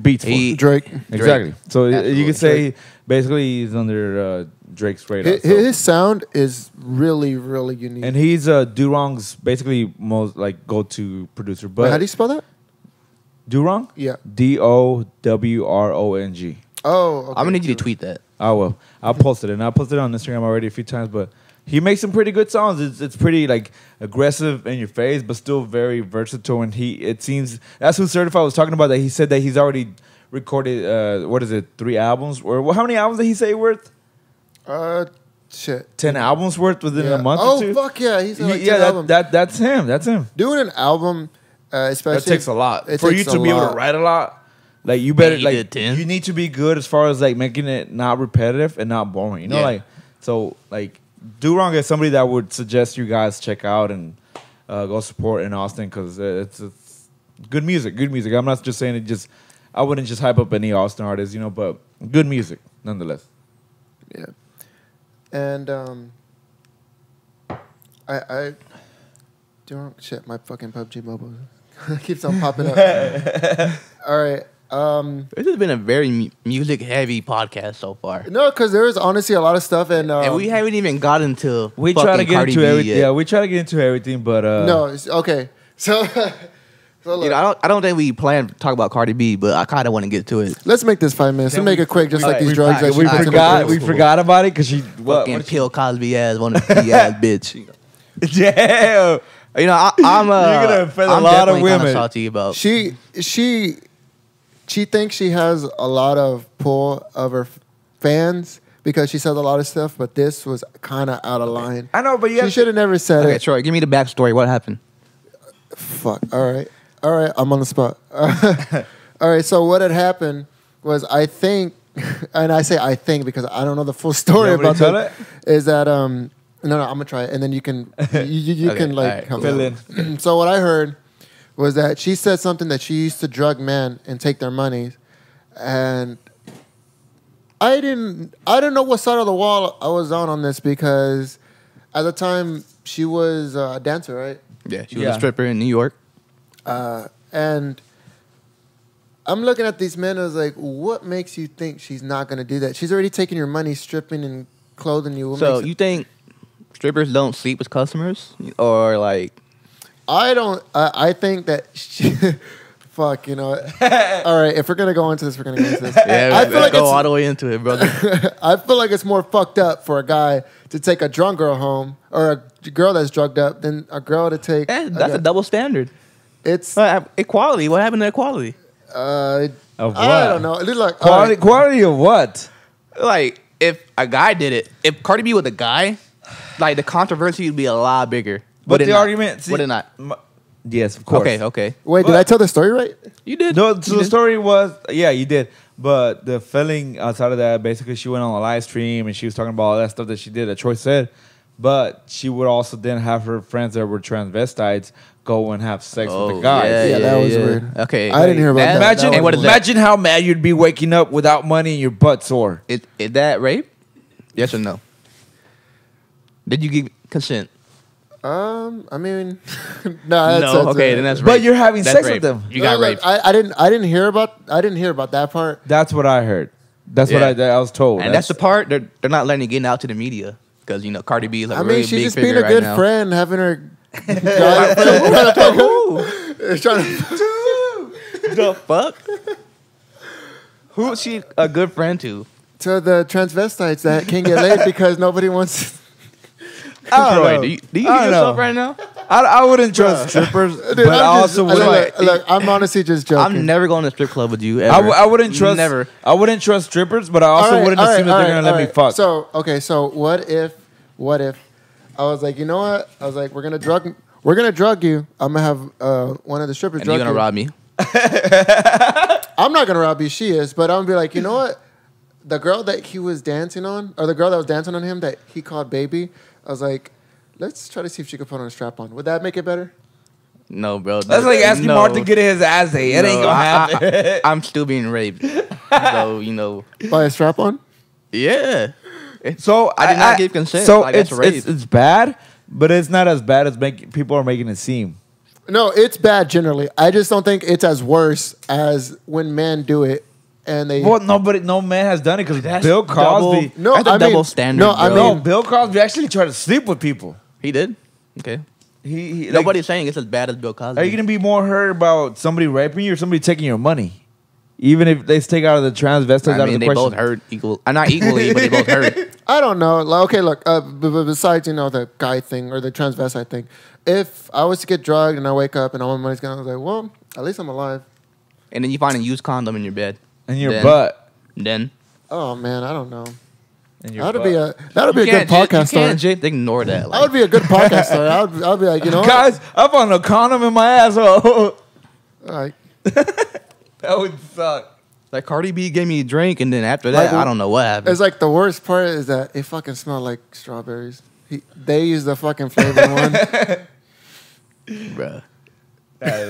beats for? Drake? Exactly. So you Absolutely. could say basically he's under Drake's radar. His sound is really, really unique. And he's Durong's basically most like go-to producer. But Wait, how do you spell that? Durong? Yeah. DOWRONG. Oh, okay. I'm gonna need you to tweet that. I will. I'll post it, and I posted it on Instagram already a few times. But he makes some pretty good songs. It's pretty like aggressive in your face, but still very versatile. And it seems that's who Certified was talking about. That he said that he's already recorded, what is it, 3 albums? Or how many albums did he say worth? Shit. 10 albums worth within a month or two? Oh, fuck yeah. He's like 10 yeah, albums. that's him. That's him. Doing an album, especially... That takes a lot. It For you takes to a be able lot. to write a lot, like, you better, he like, did 10. you need to be good as far as, like, making it not repetitive and not boring. You know, Yeah. like, so, like, Do Wrong is somebody that would suggest you guys check out and go support in Austin because it's good music. Good music. I'm not just saying it just... I wouldn't just hype up any Austin artist, you know, but good music, nonetheless. Yeah. And, I don't... Shit, my fucking PUBG Mobile keeps on popping up. All right. This has been a very music-heavy podcast so far. No, because there is honestly a lot of stuff, and we haven't even gotten to We try to get Cardi into B everything. yet. Yeah, we try to get into everything, but no, okay. So, look, You know, I don't think we plan to talk about Cardi B, but I kind of want to get to it. let's make this 5 minutes. Let's make it quick, just like these drugs. that we she puts in forgot. her We face. forgot about it because she Fucking Bill Cosby ass, one of the ass bitch. Yeah, You know, I'm You're gonna offend a I'm lot of definitely kinda women. salty about. She thinks she has a lot of pull of her fans because she says a lot of stuff, but this was kind of out of line. I know, but She should have never said Okay, it. Troy, give me the backstory. What happened? Fuck. All right. I'm on the spot. All right. So what had happened was, I think, and I say I think because I don't know the full story You want me about to tell that. it? Is that no, I'm gonna try it, and then you can you Okay, can like all right, help fill me in. out. So what I heard was that she said something that she used to drug men and take their money, and I didn't know what side of the wall I was on this because at the time she was a dancer, right? Yeah, she was Yeah. a stripper in New York. And I'm looking at these men. I was like, what makes you think she's not going to do that? She's already taking your money, stripping and clothing you. What So makes it- you think strippers don't sleep with customers, or like? I don't. I think that she, fuck, you know. All right, if we're gonna go into this, we're gonna go into this. Yeah, I feel like go all it's, the way into it, brother. I feel like it's more fucked up for a guy to take a drunk girl home or a girl that's drugged up than a girl to take. That's a double standard. It's Equality. What happened to equality? Of what? I don't know. Look, Quality of what? Like, if a guy did it, if Cardi B was a guy, like the controversy would be a lot bigger. But Would it the not? argument, see, Would it not? Yes, of course. Okay. Wait, did But- I tell the story right? You did. No, so You the did. story was, yeah, you did. But the feeling outside of that, basically, she went on a live stream and she was talking about all that stuff that she did, that Troy said. But she would also then have her friends that were transvestites go and have sex with the guys. Yeah, that was weird. Okay, I didn't hear about that. Imagine, And what is that? imagine how mad you'd be waking up without money and your butt sore. Is that rape? Yes or no? Did you give consent? I mean, no. No. Okay, then that's rape. But you're having That's sex rape. with them. You got look, raped. I didn't hear about that part. That's what I heard. That's Yeah. what I was told. And that's the part they're not letting it get out to the media because you know Cardi B is like I a mean, really she's big just figure being a right good now. friend, having her guy friend trying to The fuck? Who is she a good friend to? to the transvestites that can't get laid because nobody wants. I don't Troy, know. do you I hear don't yourself know. right now? I wouldn't trust strippers, but Dude, I I'm also just, wouldn't. look, I'm honestly just joking. I'm never going to strip club with you. I, Ever. I wouldn't trust. Never. I wouldn't trust strippers, but I also wouldn't assume that they're gonna let me fuck. So okay, so what if I was like, you know what? I was like, we're gonna drug you. I'm gonna have one of the strippers And drug you're gonna you. rob me. I'm not gonna rob you. She is, but I'm gonna be like, you know what? The girl that he was dancing on, or the girl that was dancing on him that he called baby. I was like, let's try to see if she could put on a strap on. Would that make it better? No, bro. That's like asking Mark to get his ass ate. It ain't gonna happen. I'm still being raped. So you know, By a strap on? yeah. So I did not give consent. So Like, that's rape. it's bad, but it's not as bad as people are making it seem. No, it's bad generally. I just don't think it's as worse as when men do it and they. Well, no man has done it because That's Bill Cosby. No, That's a I mean- double standard. no, I bro. No, mean- Bill Cosby actually tried to sleep with people. He did. Okay. He like, Nobody's saying it's as bad as Bill Cosby. Are you gonna be more hurt about somebody raping you or somebody taking your money? Even if they take out of the transvestites out I of mean, the they question. both hurt equal. Not equally, but they both hurt. I don't know. Like, okay, look. Besides, the guy thing or the transvestite thing, if I was to get drugged and I wake up and all my money's gone, I was like, well, at least I'm alive. And then you find a used condom in your bed. In your Then- butt. Then Oh man, I don't know. In your That'd butt. be a you good can't podcast you story. can't just ignore that. That Like, would be a good podcast story. I'd be like, you know what? Guys, I found a condom in my asshole. Like, That would suck. like Cardi B gave me a drink, and then after that, Like, I don't know what happened. it's like the worst part is that it fucking smelled like strawberries. They use the fucking flavored one. Bruh. That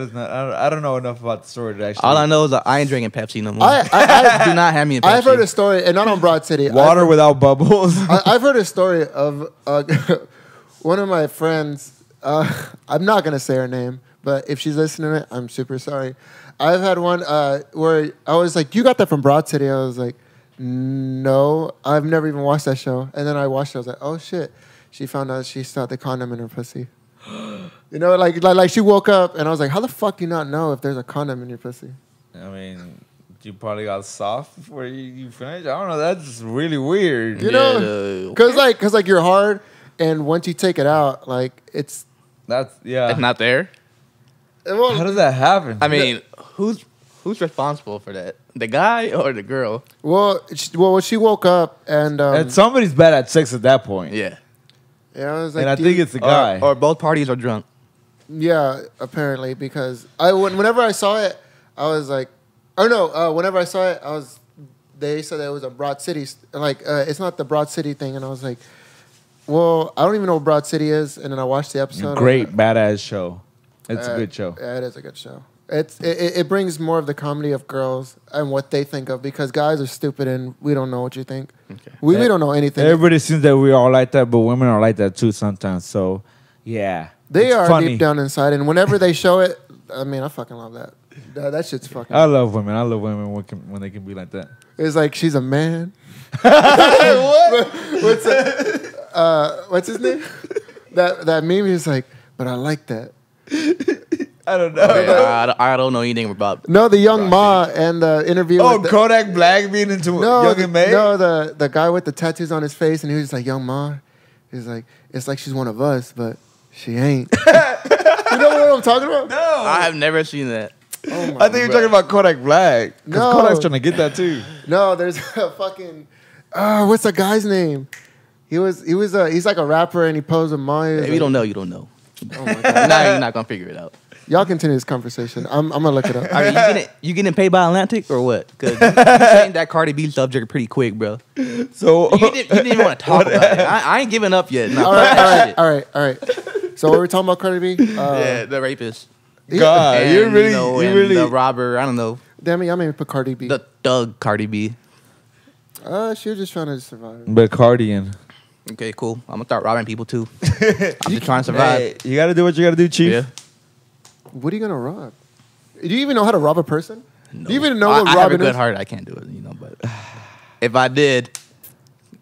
is not. I don't know enough about the story to actually. All I know is that I ain't drinking Pepsi no more. I Do not have me a Pepsi. I've heard a story, and not on Broad City. water without bubbles. I've heard a story of one of my friends. I'm not gonna say her name, but if she's listening to it, I'm super sorry. I've had one where I was like, "You got that from Broad City?" I was like, "No, I've never even watched that show." And then I watched it. I was like, "Oh shit!" She found out she still had the condom in her pussy. You know, like she woke up, and I was like, "How the fuck do you not know if there's a condom in your pussy?" I mean, you probably got soft before you finished. I don't know. That's really weird. You know, because like you're hard, and once you take it out, like it's That's It's not there. well, How does that happen? I mean, who's responsible for that? The guy or the girl? well, she woke up and and somebody's bad at sex at that point. Yeah. yeah, I was like, and I "Dude," think it's the guy. Or both parties are drunk. yeah, apparently because whenever I saw it, I was like, oh no, whenever I saw it, they said that it was a Broad City, like it's not the Broad City thing, and I was like, well, I don't even know what Broad City is, and then I watched the episode. Great badass show. It's a good show. Yeah, it is a good show. It brings more of the comedy of girls and what they think of because guys are stupid and we don't know what you think. Okay. We don't know anything. Everybody seems that we are like that, but women are like that too sometimes. So, yeah. They It's are funny. deep down inside, and whenever they show it, I mean, I fucking love that. That shit's fucking. I love women. I love women when they can be like that. It's like she's a man. What? What's his name? That meme is like, but I like that. I don't know. I don't know anything about. No, the young Ma and the interview. Oh, with the, Kodak Black being into Young and May? no, the guy with the tattoos on his face, and he was just like, young Ma. He's like, it's like she's one of us, but she ain't. You know what I'm talking about? No. I have never seen that. Oh my I think you're talking about Kodak Black. Because No. Kodak's trying to get that too. No, there's a fucking. What's the guy's name? He's like a rapper and he posed with Maya. If you don't know, you don't know. Oh my god! Now you're not gonna figure it out. Y'all continue this conversation. I'm gonna look it up. I mean, you getting paid by Atlantic or what? Because you changed that Cardi B subject pretty quick, bro. So You didn't even want to talk about it. I ain't giving up yet. No, all right. So what were we talking about, Cardi B? Yeah, the rapist. God, And, you're really, and you really. the robber. I don't know. Damn it, y'all made me put Cardi B. The thug Cardi B. She was just trying to survive. But Cardian. Okay, cool. I'm gonna start robbing people too. I'm just trying to survive. Hey, you got to do what you got to do, Chief. Yeah. What are you gonna rob? Do you even know how to rob a person? No. Do you even know I what have a robbing good is? heart. I can't do it, but if I did,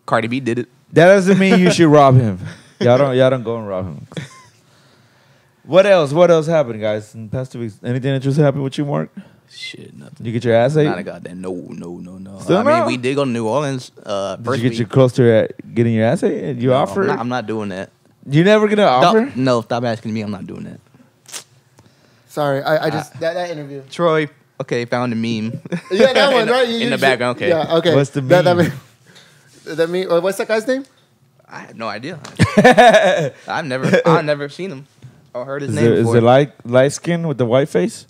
Cardi B did it. That doesn't mean you should rob him. Y'all don't go and rob him. What else? What else happened, guys? In past 2 weeks, anything interesting happened with you, Mark? Shit, nothing. You get your ass ate? Not a goddamn. No. Still I no? mean, we did go to New Orleans. Did First you get you close to getting your ass ate? You No, offer? I'm not doing that. You never gonna offer? No, stop asking me. I'm not doing that. Sorry, I just that interview. Troy, okay, found a meme. Yeah, that one, right? In the background, okay. Yeah, okay. What's the That meme? meme. What's that guy's name? I have no idea. I've never seen him or heard his name Is before. it light skin with the white face?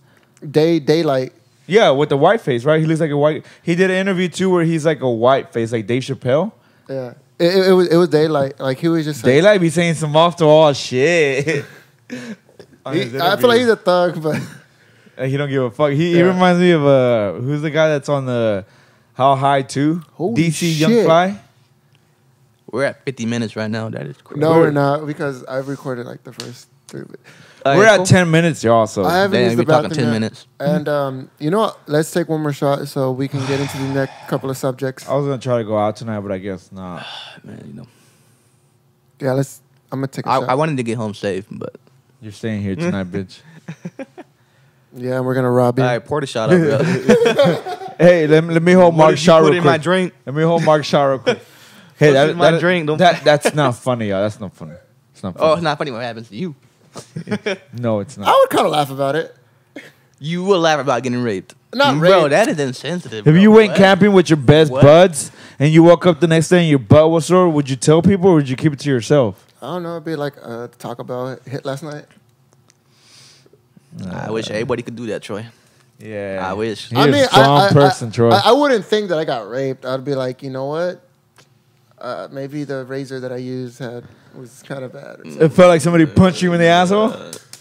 Daylight. Yeah, with the white face, right? He looks like a white. He did an interview too where he's like a white face, like Dave Chappelle. Yeah. It was Daylight. Like he was just. Like, Daylight be saying some off the wall shit. I feel like he's a thug, but He don't give a fuck. He Yeah. reminds me of who's the guy that's on the How High 2? Holy DC shit. Young Fly. We're at 50 minutes right now. That is crazy. no, we're not because I've recorded like the first 3. All We're right, at cool. 10 minutes, y'all. So I haven't Damn, used the we talking bathroom 10 yet. minutes. And you know what? Let's take one more shot so we can get into the next couple of subjects. I was gonna try to go out tonight, but I guess not. Man, Yeah, I'm gonna take a shot. I wanted to get home safe, but You're staying here tonight, bitch. Yeah, and we're gonna rob you. all right, pour the shot up, bro. Hey, let me hold What Mark's did you shot put real in my quick. drink? Let me hold Mark's shot real quick. Hey, What's in my drink? Don't- that's not funny, y'all. That's not funny. It's not Oh, funny. it's not funny what happens to you. No, it's I not. would kind of laugh about it. You will laugh about getting raped. Not Bro, rape. that is insensitive. If bro. you went What? camping with your best What? buds and you woke up the next day and your butt was sore, would you tell people or would you keep it to yourself? I don't know. It'd be like Taco Bell hit last night. I wish everybody could do that, Troy. Yeah. I wish. You're a strong person, Troy. I wouldn't think that I got raped. I'd be like, you know what? Maybe the razor that I used was kind of bad. Or It something. felt like somebody punched you in the asshole?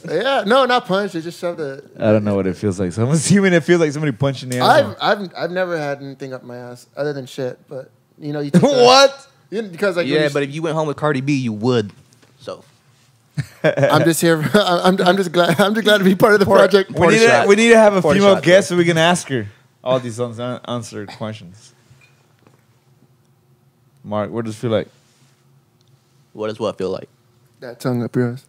Yeah, no, not punched. They just shoved it. I don't know what it feels like. So I'm assuming it feels like somebody punched in the asshole. I've never had anything up my ass other than shit. But you know, you take What? Because like Yeah, but if you went home with Cardi B, you would. So I'm just here. I'm just glad. I'm just glad to be part of the project. We need to have a Porta female shot, guest so we can ask her all these unanswered questions. Mark, what does it feel like? what does what feel like? That tongue up yours.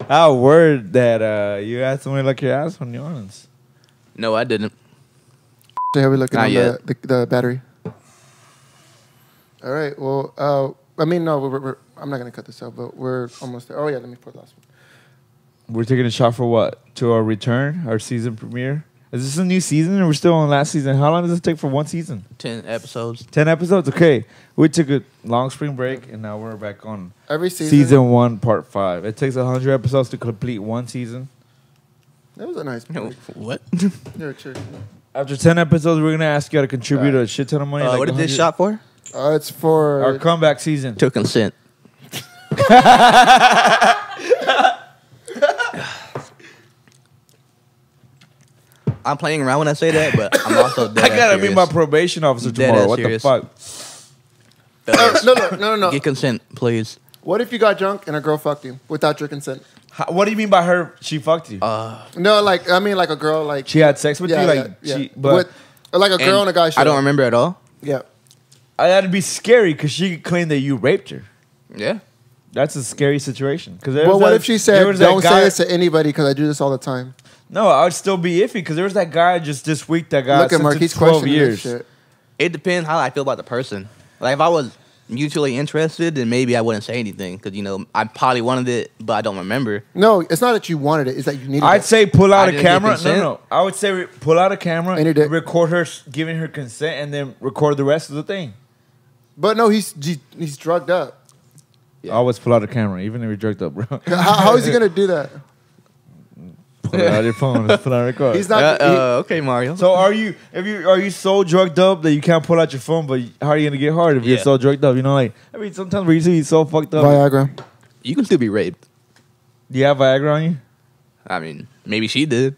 How word that you had somebody like your ass on New Orleans? No, I didn't. So how we looking Not on yet. the battery? All right. Well, I mean, no, I'm not gonna cut this out, but we're almost there. Oh yeah, let me pour the last one. We're taking a shot for what? To our return, our season premiere. Is this a new season or we're still on last season? How long does it take for one season? 10 episodes. 10 episodes? Okay. We took a long spring break and now we're back on Every season. season 1, part 5. It takes 100 episodes to complete one season. That was a nice break. What? Yeah, cheers. After 10 episodes, we're going to ask you to contribute a shit ton of money. What is this shot for? It's for Our comeback season. To consent. I'm playing around when I say that, but I'm also dead I got to serious. meet my probation officer Dead tomorrow. ass What serious. the fuck? Fellas, No. get consent, please. What if you got drunk and a girl fucked you without your consent? What do you mean by her? She fucked you? No, like I mean, like a girl, like she had sex with you? Like, yeah. But like a girl and a guy. I don't remember at all. Yeah. that'd be scary because she claimed that you raped her. Yeah. That's a scary situation. Well, what if she said, "Don't say this to anybody because I do this all the time"? No, I would still be iffy because there was that guy just this week that got Look at Mark. He's 12 questioning years. this shit. It depends how I feel about the person. Like if I was mutually interested, then maybe I wouldn't say anything because I probably wanted it, but I don't remember. No, it's not that you wanted it; it's that you needed it. I'd say pull out I a didn't get camera. consent. No. I would say pull out a camera And you did. record her giving her consent, and then record the rest of the thing. But no, he's drugged up. Yeah. Always pull out a camera, even if you're drugged up, bro. How is he gonna do that? Pull it out your phone. Pull out a record. He's not. Okay, Mario. So are you so drugged up that you can't pull out your phone? But how are you gonna get hard if you're Yeah. so drugged up? Sometimes we're usually so fucked up. Viagra. You can still be raped. Do you have Viagra on you? I mean, maybe she did.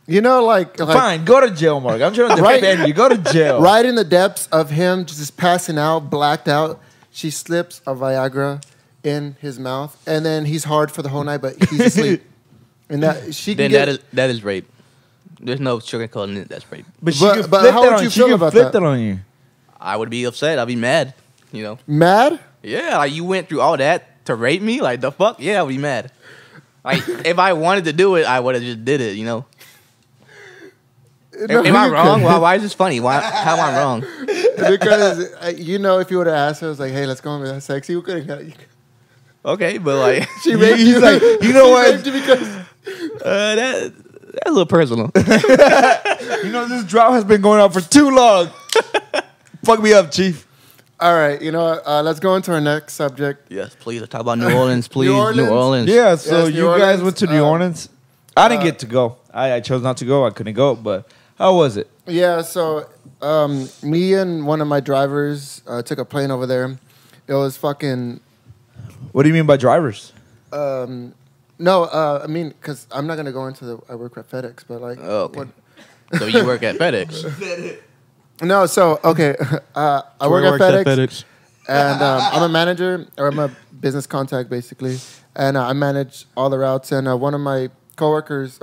You know, like Fine, go to jail, Mark. I'm trying to Right. defend you. Go to jail. right in the depths of him just passing out, blacked out, she slips a Viagra in his mouth, and then he's hard for the whole night, but he's asleep. And that she can Then that is rape. There's no sugarcoating it. That's rape. But she But- can but flip how that would on you She feel can about flip that? that on you. I would be upset. I'd be mad. mad. Yeah, like you went through all that to rape me? Like the fuck? Yeah, I'd be mad. Like if I wanted to do it, I would have just did it, No, Am I you wrong? couldn't. Why is this funny? How am I wrong? Because if you would have asked her, I was like, "Hey, let's go home and have sex." You couldn't. Okay, but like She raped He's you. like, you know She what? raped you because that's a little personal. This drought has been going on for too long. Fuck me up, Chief. All right, you know what? Let's go into our next subject. Yes, please. Let's talk about New Orleans, please. Orleans? New Orleans. Yeah, so Yes, New you guys Orleans, went to New Orleans. I didn't get to go. I chose not to go. I couldn't go. But how was it? Yeah, so me and one of my drivers took a plane over there. It was fucking. What do you mean by drivers? No, I mean, because I'm not gonna go into I work at FedEx, but like. Oh, okay. So you work at FedEx. No, so okay, I work at FedEx, and I'm a manager, or I'm a business contact basically, and I manage all the routes. And one of my coworkers,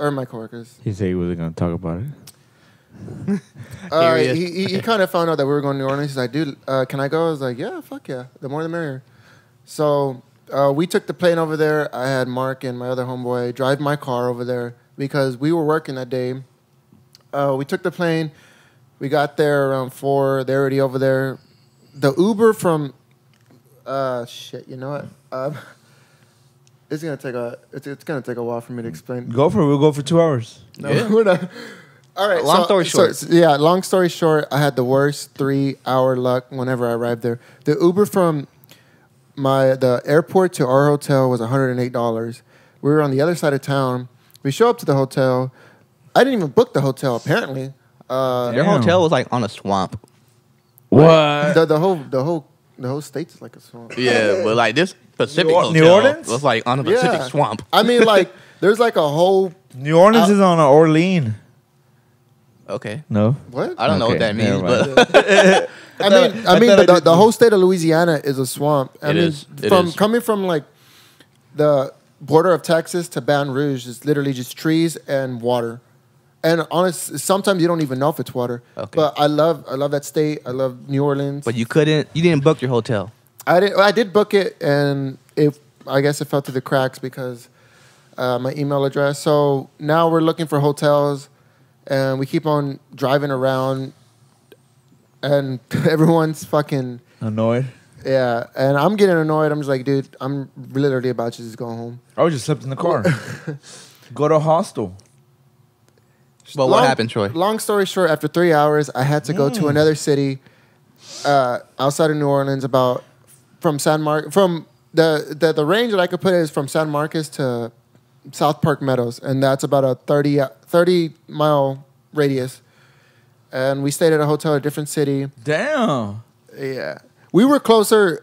He said he wasn't going to talk about it. Period. he kind of found out that we were going to New Orleans. He's like, "Dude, can I go?" I was like, "Yeah, fuck yeah, the more the merrier." So we took the plane over there. I had Mark and my other homeboy drive my car over there because we were working that day. We took the plane. We got there around 4. They're already over there. The Uber from, you know what? it's gonna take a while for me to explain. Go for it. We'll go for 2 hours. No, Yeah. we're not. All right. Long story short. Yeah, long story short, I had the worst 3-hour luck whenever I arrived there. The Uber from the airport to our hotel was $108. We were on the other side of town. We show up to the hotel. I didn't even book the hotel. Apparently, Their Damn. hotel was like on a swamp. What? the whole state's like a swamp. Yeah, but like this Pacific New hotel Orleans? was like on a Pacific swamp. I mean, like there's like a whole New Orleans is on Orleans. Okay. No. what? I don't know what Okay, that means, never mind. but I mean, the whole state of Louisiana is a swamp. I It mean, is. It is. coming from like the border of Texas to Baton Rouge is literally just trees and water. And honest, sometimes you don't even know if it's water. Okay. But I love that state. I love New Orleans. but you didn't book your hotel. I did book it, and I guess it fell through the cracks because my email address. So now we're looking for hotels, and we keep on driving around, and everyone's fucking Annoyed. yeah. And I'm getting annoyed. I'm just like, dude, I'm literally about to just go home. I was just slept in the car. Go to a hostel. But what happened, Troy? Long story short, after 3 hours, I had to go to another city outside of New Orleans, from the range that I could put is from San Marcos to South Park Meadows, and that's about a 30-mile radius. And we stayed at a hotel in a different city. Damn. Yeah. We were closer,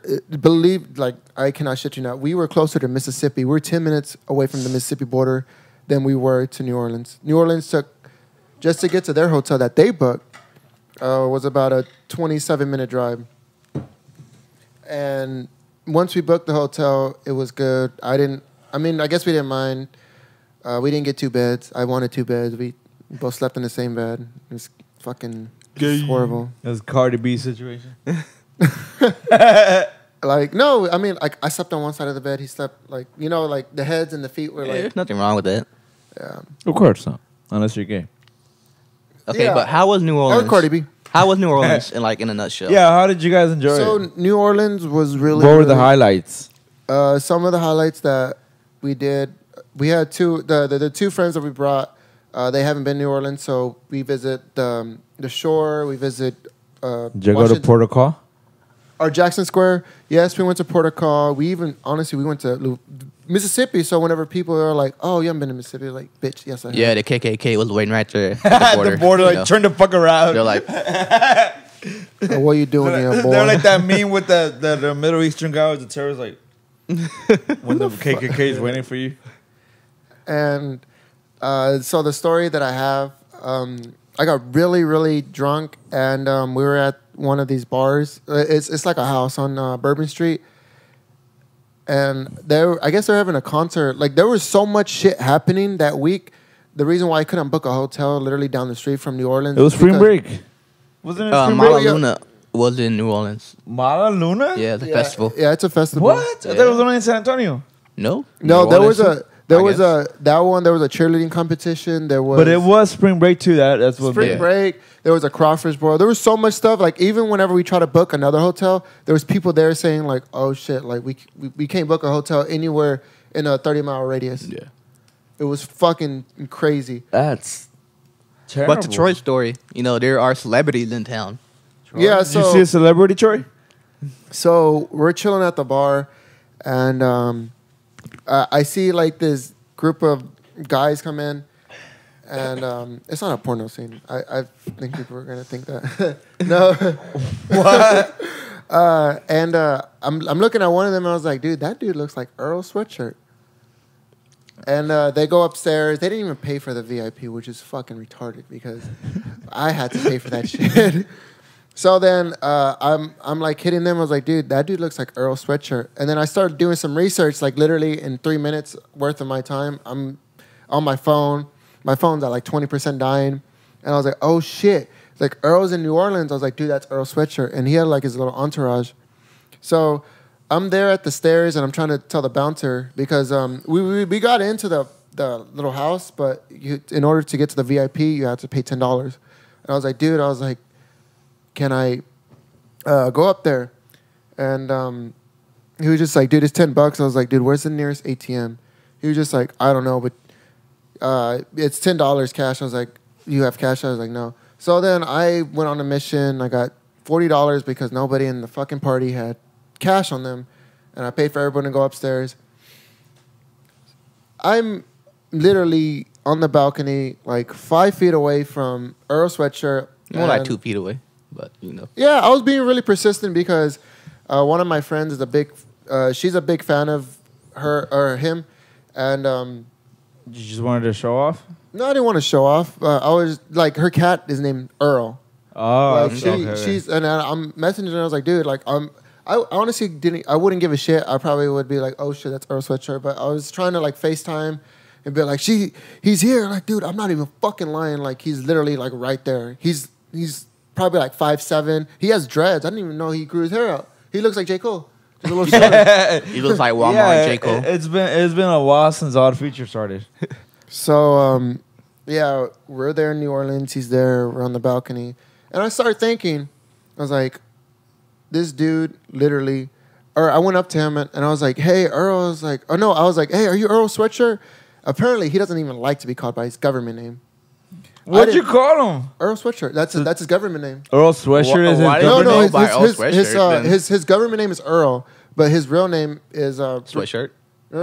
I cannot shit you not, we were closer to Mississippi. We were 10 minutes away from the Mississippi border than we were to New Orleans. New Orleans took, just to get to their hotel that they booked, was about a 27-minute drive. And once we booked the hotel, it was good. I guess we didn't mind. We didn't get 2 beds. I wanted 2 beds. We both slept in the same bed. It was fucking horrible. That was a Cardi B situation. Like, no, I mean, like, I slept on one side of the bed. He slept, like, like the heads and the feet were Yeah, like, there's nothing wrong with that. yeah. Of course not. Unless you're gay. Okay, Yeah. but how was New Or Orleans? Cardi B. How was New Orleans in a nutshell? Yeah, how did you guys enjoy So it? New Orleans was really. What were the really- highlights? Some of the highlights that we did, we had the 2 friends that we brought. They haven't been to New Orleans, so we visit the shore. We visit. Did you go to Port au Call? Or Jackson Square. Yes, we went to Port au Call. We went to Mississippi. So whenever people are like, "Oh, you haven't been to Mississippi," like, "Bitch, yes, I have." Yeah, the KKK was waiting right there at the border. Like, turn the fuck around. They're like, What are you doing here, boy? They're like that meme with the Middle Eastern guy with the terrorist, like, when the KKK is waiting for you. And so the story that I have, I got really, really drunk, and we were at one of these bars. It's like a house on Bourbon Street, and I guess they're having a concert. Like, there was so much shit happening that week. The reason why I couldn't book a hotel literally down the street from New Orleans. It was spring because- break. Wasn't it spring Mala break? Luna was in New Orleans. Mala Luna? Yeah, the Yeah, festival. Yeah, it's a festival. What? I thought it was only in San Antonio. No? No, New there was Orleans? there I was guess. that one. There was a cheerleading competition. There was, But it was spring break too. That's what spring Yeah. break. There was a crawfish boil. There was so much stuff. Like, even whenever we try to book another hotel, there was people there saying like, "Oh shit! Like we can't book a hotel anywhere in a 30-mile radius." Yeah. It was fucking crazy. That's terrible. But to Troy's story, there are celebrities in town. Yeah. Did you see a celebrity, Troy? So we're chilling at the bar, and I see like this group of guys come in, and it's not a porno scene. I think people are gonna think that. No. What? And I'm looking at one of them, and I was like, dude, that dude looks like Earl Sweatshirt. And they go upstairs. They didn't even pay for the VIP, which is fucking retarded because I had to pay for that shit. So then I'm like hitting them. I was like, dude, that dude looks like Earl Sweatshirt. And then I started doing some research, like literally in 3 minutes worth of my time. I'm on my phone. My phone's at like 20% dying. And I was like, oh shit. It's like Earl's in New Orleans. I was like, dude, that's Earl Sweatshirt. And he had like his little entourage. So I'm there at the stairs and I'm trying to tell the bouncer because we got into the little house, but in order to get to the VIP, you have to pay $10. And I was like, dude, can I go up there? And He was just like, dude, it's $10. I was like, dude, where's the nearest ATM? He was just like, I don't know, but it's $10 cash. I was like, you have cash? I was like, no. So then I went on a mission. I got $40 because nobody in the fucking party had cash on them. And I paid for everyone to go upstairs. I'm literally on the balcony, like 5 feet away from Earl Sweatshirt. More like 2 feet away, but you know. Yeah, I was being really persistent because one of my friends is she's a big fan of her or him. And You just wanted to show off? no, I didn't want to show off. I was like, her cat is named Earl. Oh, Like okay. she's and I'm messaging her. I was like, dude, like I honestly didn't. I wouldn't give a shit. I probably would be like, oh shit, that's Earl Sweatshirt. But I was trying to like FaceTime and be like, he's here. Like, dude, I'm not even fucking lying. Like, he's literally like right there. He's probably like 5'7". He has dreads. I didn't even know he grew his hair out. He looks like J. Cole. Just a little shorter. He looks like Walmart yeah, and J. Cole. It's been a while since Odd Future started. So yeah, we're there in New Orleans. He's there. We're on the balcony, and I started thinking. I was like, this dude literally, or I went up to him and I was like, hey, Earl. I was like, oh no, I was like, hey, are you Earl Sweatshirt? Apparently, he doesn't even like to be called by his government name. What'd you call him? Earl Sweatshirt. That's his government name. Earl Sweatshirt is his Why- No, government no, name? by Earl Sweatshirt, then. his government name is Earl, but his real name is Sweatshirt. No,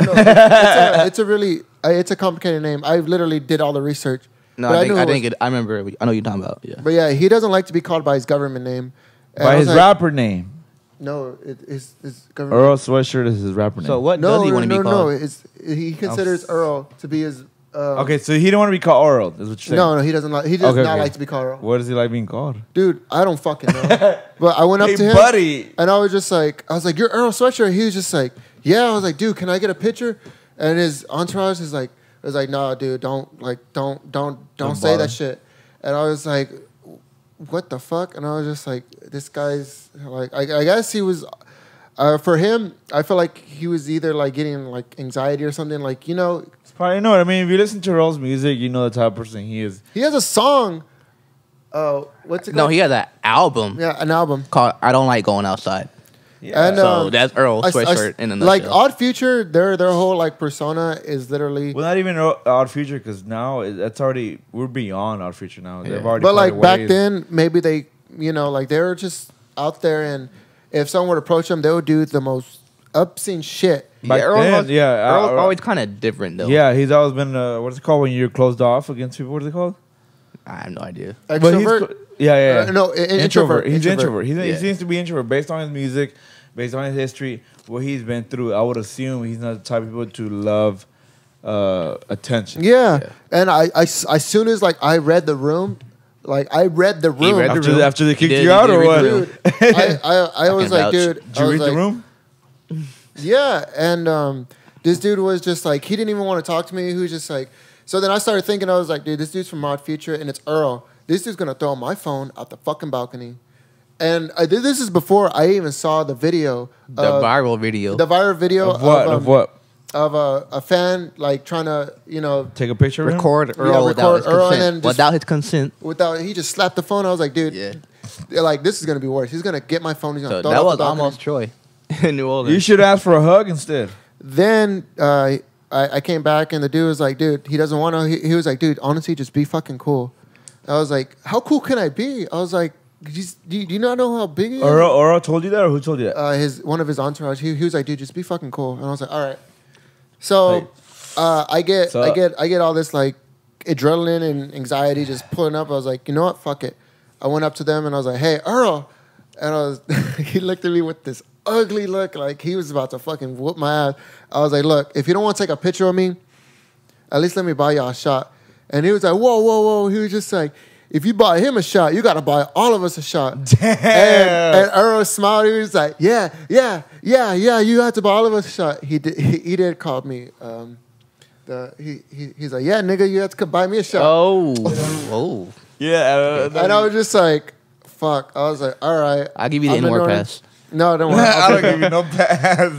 it's a complicated name. I literally did all the research. No, But I knew think it I remember. I know what you're talking about. Yeah. But yeah, he doesn't like to be called by his government name. And I By was his like, rapper name. No, his government. Earl Sweatshirt is his rapper name. So what No, does he want to be called? He considers Earl to be his. Okay, so he don't want to be called Earl, is what you're saying. No, he doesn't like. He does Okay, not okay. like to be called Earl. What does he like being called? Dude, I don't fucking know. But I went up Hey, to him, buddy. and I was just like, "You're Earl Sweatshirt." He was just like, "Yeah." I was like, "Dude, can I get a picture?" And his entourage is like, "Was like, nah, dude, don't say bother. that shit." And I was like, "What the fuck?" And I was just like, "This guy's like, I guess he was." For him, I feel like he was either like getting like anxiety or something. Like, you know, It's probably know what I mean. If you listen to Earl's music, you know the type of person he is. he has a song. What's it called? No, he has an album Yeah, an album. called "I Don't Like Going Outside." Yeah. And, So that's Earl Sweatshirt in a nutshell. Like Odd Future, their whole like persona is literally. well, not even Odd Future, because now that's already, we're beyond Odd Future now. They've already But like parted back ways. then, maybe they, like they were just out there, and if someone would approach them, they would do the most obscene shit. Back Earl then, was- yeah, Earl's always kind of different though. Yeah, he's always been, what's it called when you're closed off against people? What is it called? I have no idea. But Extrovert. yeah. No, introvert. He's introvert. He Yeah. seems to be introvert based on his music, based on his history, what he's been through. I would assume he's not the type of people to love attention. Yeah. And I as soon as like I read the room, read the room. After they He kicked did- you he out did or read what? the room. dude, I was can like, vouch. dude. Did I you was read like, the room? Yeah, and this dude was just like, he didn't even want to talk to me. He was just like, so then I started thinking, I was like, dude, this dude's from Odd Future, and it's Earl. This dude's gonna throw my phone out the fucking balcony. And this is before I even saw the video. The viral video. The viral video Of what? Of what? Of a fan like trying to, Take a picture of him? record Earl, Yeah, without, his record Earl and consent. then just- Without his consent. without, he just slapped the phone. I was like, dude, Yeah. like this is gonna be worse. He's gonna get my phone. He's gonna So throw it that off was the balcony. almost Troy in New Orleans. You should ask for a hug instead. Then I came back and the dude was like, dude, he doesn't want to. He was like, dude, honestly, just be fucking cool. I was like, how cool can I be? I was like, do you not know how big he is? Earl told you that, or who told you that? One of his entourage. He was like, dude, just be fucking cool. And I was like, all right. So I get all this like adrenaline and anxiety just pulling up. I was like, you know what? Fuck it. I went up to them and I was like, hey, Earl. And he looked at me with this ugly look, like he was about to fucking whoop my ass. I was like, look, if you don't want to take a picture of me, at least let me buy y'all a shot. And he was like, whoa, whoa, whoa. He was just like, if you buy him a shot, you got to buy all of us a shot. Damn. And Earl smiled. He was like, yeah, you have to buy all of us a shot. He did call me. He's like, yeah, nigga, you have to buy me a shot. Oh. Yeah. And I was just like, fuck. I was like, all right. I'll give you the I'm N-word ignoring- pass. No, don't worry. I don't give you no pass.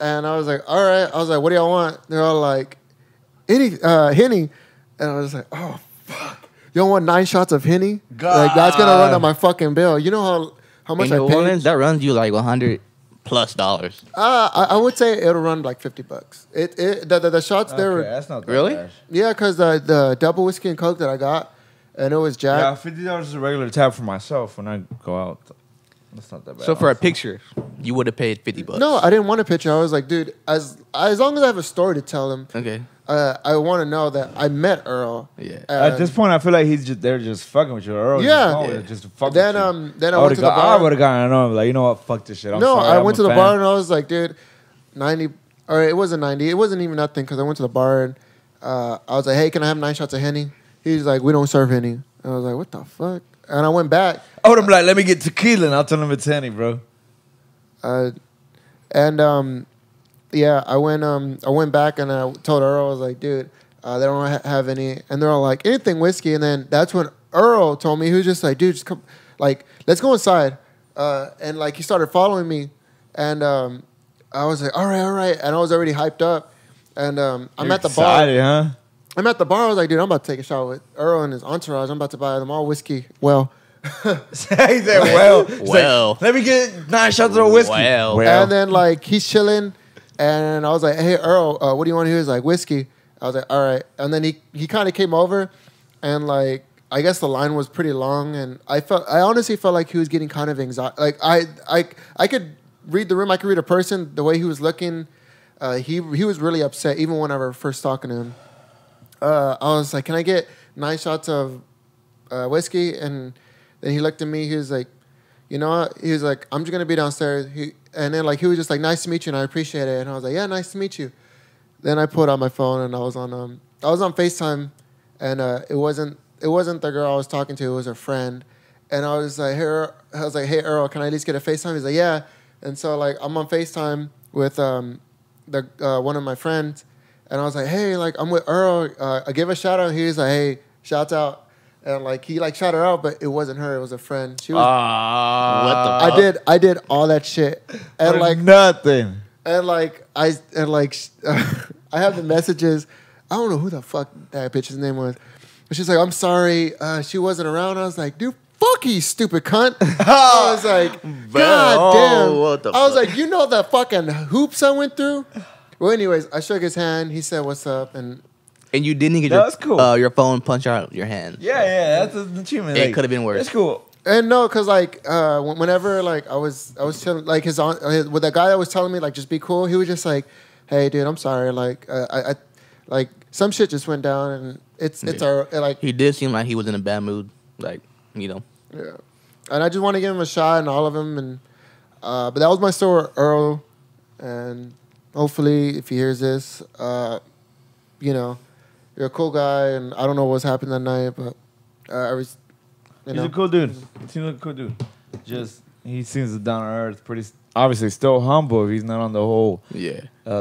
And I was like, all right. I was like, what do y'all want? They're all like, Henny. And I was like, oh, fuck. You don't want 9 shots of Henny? God. Like, that's going to run on my fucking bill. You know how much In I New paid? Orleans, that runs you like $100 plus dollars. I would say it'll run like $50. The shots Okay, there. that's not that Really? bad. Yeah, because the double whiskey and coke that I got, and it was Jack. Yeah, $50 is a regular tab for myself when I go out. That's not that bad. So for a honestly. picture, you would have paid $50. No, I didn't want a picture. I was like, dude, as long as I have a story to tell him, Okay. I want to know that I met Earl. Yeah. At this point, I feel like they're just fucking with you. Earl Yeah. just to fuck Then with you. then I went to the bar. I would have gotten on. Like, you know what? Fuck this shit. I'm No, sorry, I I'm went a to the fan. bar and I was like, dude, 90, or it wasn't 90. It wasn't even nothing because I went to the bar and I was like, hey, can I have 9 shots of Henny? He's like, we don't serve Henny. And I was like, what the fuck? And I went back. I would have been like, let me get tequila, and I'll tell him it's Henny, bro. Yeah, I went back and I told Earl, I was like, dude, they don't have any. And they're all like, anything whiskey. And then that's when Earl told me, he was just like, dude, just come, like, let's go inside. And like, he started following me. And I was like, all right. And I was already hyped up. And I'm at the bar. Huh? I'm at the bar. I was like, dude, I'm about to take a shot with Earl and his entourage. I'm about to buy them all whiskey. Well, He said, well. He's Well. like, let me get 9 shots of whiskey. Well. and then like he's chilling, and I was like, hey Earl, what do you want to hear? He's like, whiskey. I was like, all right. And then he kind of came over, and like I guess the line was pretty long, and I honestly felt like he was getting kind of anxiety. Like I could read the room. I could read a person the way he was looking. He was really upset even when I was first talking to him. I was like, can I get 9 shots of whiskey? And then he looked at me. He was like, you know what? He was like, I'm just going to be downstairs. And then like he was just like, nice to meet you, and I appreciate it. And I was like, yeah, nice to meet you. Then I pulled out my phone, and I was on FaceTime, and it wasn't the girl I was talking to. It was her friend. And I was like, hey Earl, can I at least get a FaceTime? He's like, yeah. And so like I'm on FaceTime with one of my friends. And I was like, hey, like, I'm with Earl. I give a shout out. He was like, hey, shouts out. And like he like shouted her out, but it wasn't her. It was a friend. She was. What the fuck? I did all that shit, and like nothing. and like I have the messages. I don't know who the fuck that bitch's name was, but she's like, I'm sorry, she wasn't around. I was like, dude, fuck you, stupid cunt. I was like, god damn. What the I was fuck? like, you know the fucking hoops I went through. Well, anyways, I shook his hand. He said, "What's up?" And you didn't get That's cool. your phone punch out your hand. Yeah, that's an achievement. It could have been worse. It's cool. And no, cause like whenever like I was chilling, like with the guy that was telling me like just be cool, he was just like, hey dude, I'm sorry, like I like some shit just went down, and it's like He did seem like he was in a bad mood, like, you know. yeah, and I just want to give him a shot and all of them, and but that was my story with Earl, and hopefully if he hears this, you know, you're a cool guy, and I don't know what's happened that night, but I was. He's a cool dude. He seems like a cool dude. Just he seems down to earth, pretty obviously still humble if he's not on the whole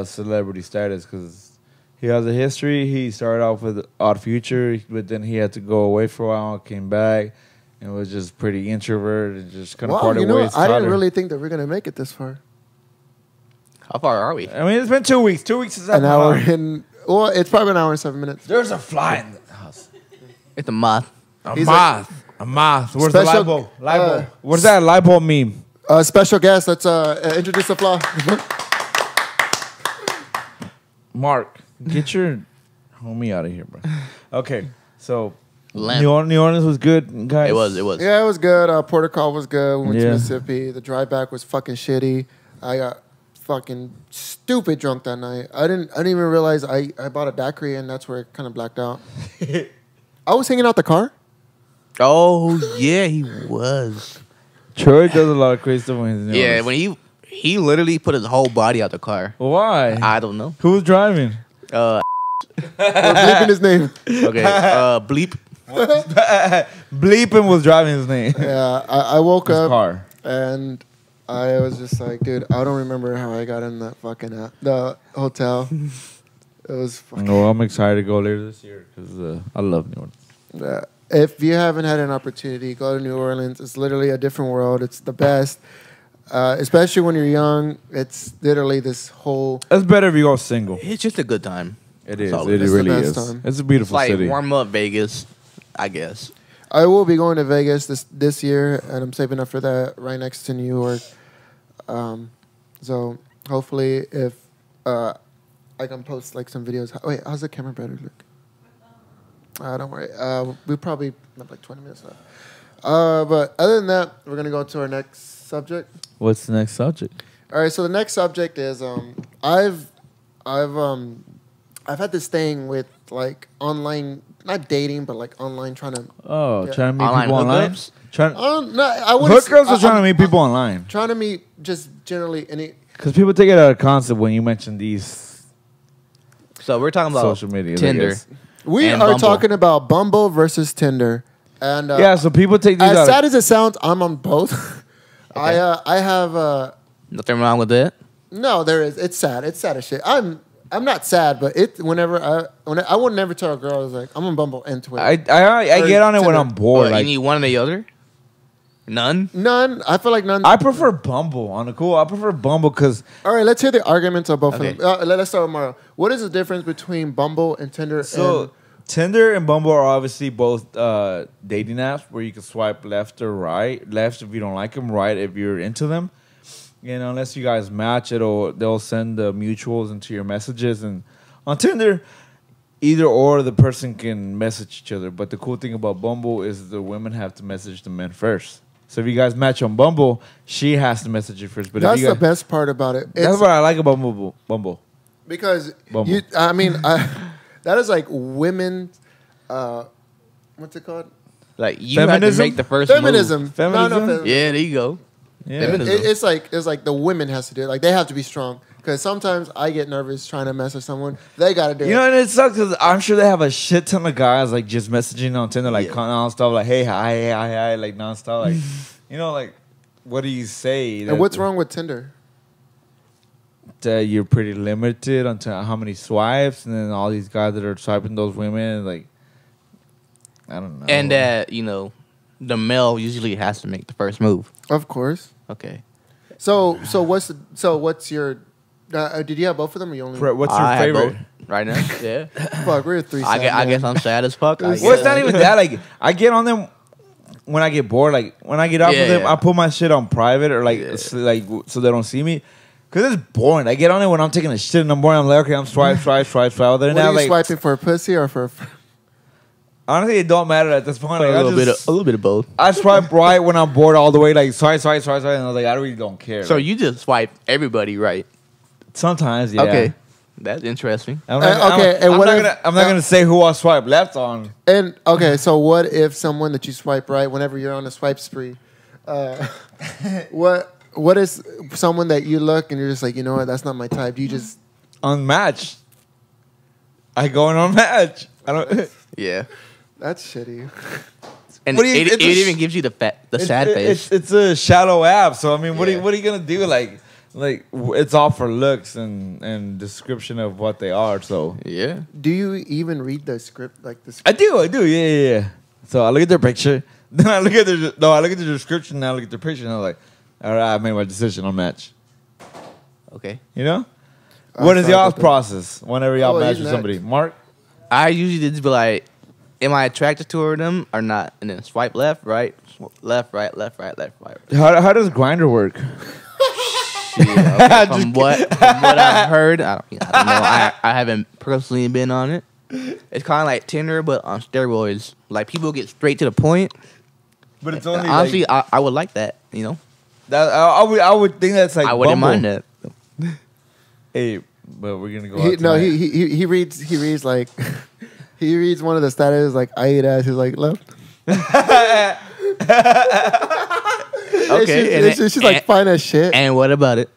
celebrity status, because he has a history. He started off with Odd Future, but then he had to go away for a while, came back, and was just pretty introverted and just kind of parted ways. I didn't really think that we're gonna make it this far. How far are we? I mean, it's been 2 weeks. 2 weeks is An hour and well, it's probably an hour and 7 minutes. There's a fly in the house. It's a moth. He's like- A moth. Where's Special- the lipo? Lipo. What's that lipo meme? Special guest. Let's introduce the flaw. Mark, get your homie out of here, bro. Okay, so Lamp. New Orleans was good, guys. It was. Yeah, it was good. Porter Call was good. We went to Yeah. Mississippi. The drive back was fucking shitty. I got fucking stupid drunk that night. I didn't even realize I bought a daiquiri, and that's where it kind of blacked out. I was hanging out the car. Oh yeah, he was. Troy does a lot of crazy stuff when he's in New Yeah, Orleans. when he literally put his whole body out the car. Why? I don't know. Who was driving? I was bleeping his name. Okay. Bleep. Bleeping was driving his name. Yeah, I woke His up car. and I was just like, dude, I don't remember how I got in the fucking the hotel. It was fucking. No, I'm excited to go later this year because I love New Orleans. If you haven't had an opportunity, go to New Orleans. It's literally a different world. It's the best, especially when you're young. It's literally this whole. It's better if you go single. It's just a good time. It is. Solid. It It's the really best is. time. It's a It's beautiful like city. warm up Vegas, I guess. I will be going to Vegas this year, and I'm saving up for that right next to New York. It's So hopefully, if I can post like some videos. Wait, how's the camera better look? Don't worry. We probably have like 20 minutes left. But other than that, we're gonna go to our next subject. What's the next subject? All right. So the next subject is I've had this thing with like online, not dating, but like online trying to. Oh, Yeah. trying to meet Online people online. hookups? No, I wouldn't. Hookups or trying to meet people online? Trying to meet just generally any. Because people take it out of concept when you mention these So we're talking about social media. Tinder. We And are Bumble. talking about Bumble versus Tinder, and Yeah, so people take these as out. sad as it sounds, I'm on both. I have Nothing wrong with that. no, there is. It's sad. It's sad as shit. I'm not sad, but I would never tell a girl I was like I'm on Bumble and Twitter. I get on it when Tinder. I'm bored. You Like need one or the other? None? None. I feel like none. I prefer Bumble on the cool. I prefer Bumble because All right, let's hear the arguments of both Okay. of them. Let's start with Mario. What is the difference between Bumble and Tinder? so Tinder and Bumble are obviously both dating apps where you can swipe left or right. Left if you don't like them, right if you're into them. You know, unless you guys match, they'll send the mutuals into your messages. And on Tinder, either or the person can message each other. But the cool thing about Bumble is the women have to message the men first. So if you guys match on Bumble, she has to message you first. But that's if you the guys, best part about it. that's what I like about Bumble. Because Bumble. that is like women. What's it called? Like, you have to Feminism? make the first Feminism. move. Feminism? No, feminism. Yeah, there you go. Yeah. Feminism. It's like the women has to do it. Like they have to be strong. Because sometimes I get nervous trying to mess with someone. They got to do You it. know, and it sucks because I'm sure they have a shit ton of guys like just messaging on Tinder like nonstop, like hey hi, like nonstop, like you know, like what do you say? And what's wrong with Tinder? That you're pretty limited on how many swipes, and then all these guys that are swiping those women, like I don't know. And that, the male usually has to make the first move. Of course. Okay. So what's your? Did you have both of them? Or you only? What's your I have favorite? both right now. Yeah. Fuck, we're three. I guess I'm sad as fuck. I Well, it's guess. not even that. Like I get on them when I get bored. Like when I get off of them, Yeah. I put my shit on private or so they don't see me. Cause it's boring. I get on it when I'm taking a shit in the morning. I'm like, okay, I'm swipe. Other What than are that, you like swiping for? A pussy or for? honestly, it don't matter at this point. a Like, little bit of both. I swipe right when I'm bored all the way. Like swipe, and I was like, I really don't care. So Like, you just swipe everybody right? sometimes, yeah. Okay, that's interesting. I'm and I'm not gonna say who I swipe left on. And okay, so what if someone that you swipe right whenever you're on a swipe spree? What is someone that you look and you're just like, you know what, that's not my type. Do you just On match, I go in on match. I don't. Yeah. that's shitty. And What do you- it it's a even gives you the sad face. It's a shallow app. So I mean, what Yeah. are you gonna do? Like it's all for looks and description of what they are. So Yeah. Do you even read the script like this? I do. Yeah. So I look at their picture, then I look at the description, then I look at their picture, and I'm like, all right, I made my decision on match. Okay. You know, I'm what is sorry y'all's about that. process whenever y'all Oh, match he's with somebody? next. Mark, I usually just be like, am I attracted to them or not? And then swipe left, right, left, right, left, right, left, right. how does Grinder work? Yeah, okay. From what I've heard, I don't know. I haven't personally been on it. It's kind of like Tinder, but on steroids. Like people get straight to the point. But it's And only honestly, I would like that. that. I would think that's like I wouldn't Bumble. mind that. Hey, but we're gonna go. Out No, tonight. he reads like he reads one of the status like I eat ass. He's like left. Okay, she's like fine as shit. And what about it?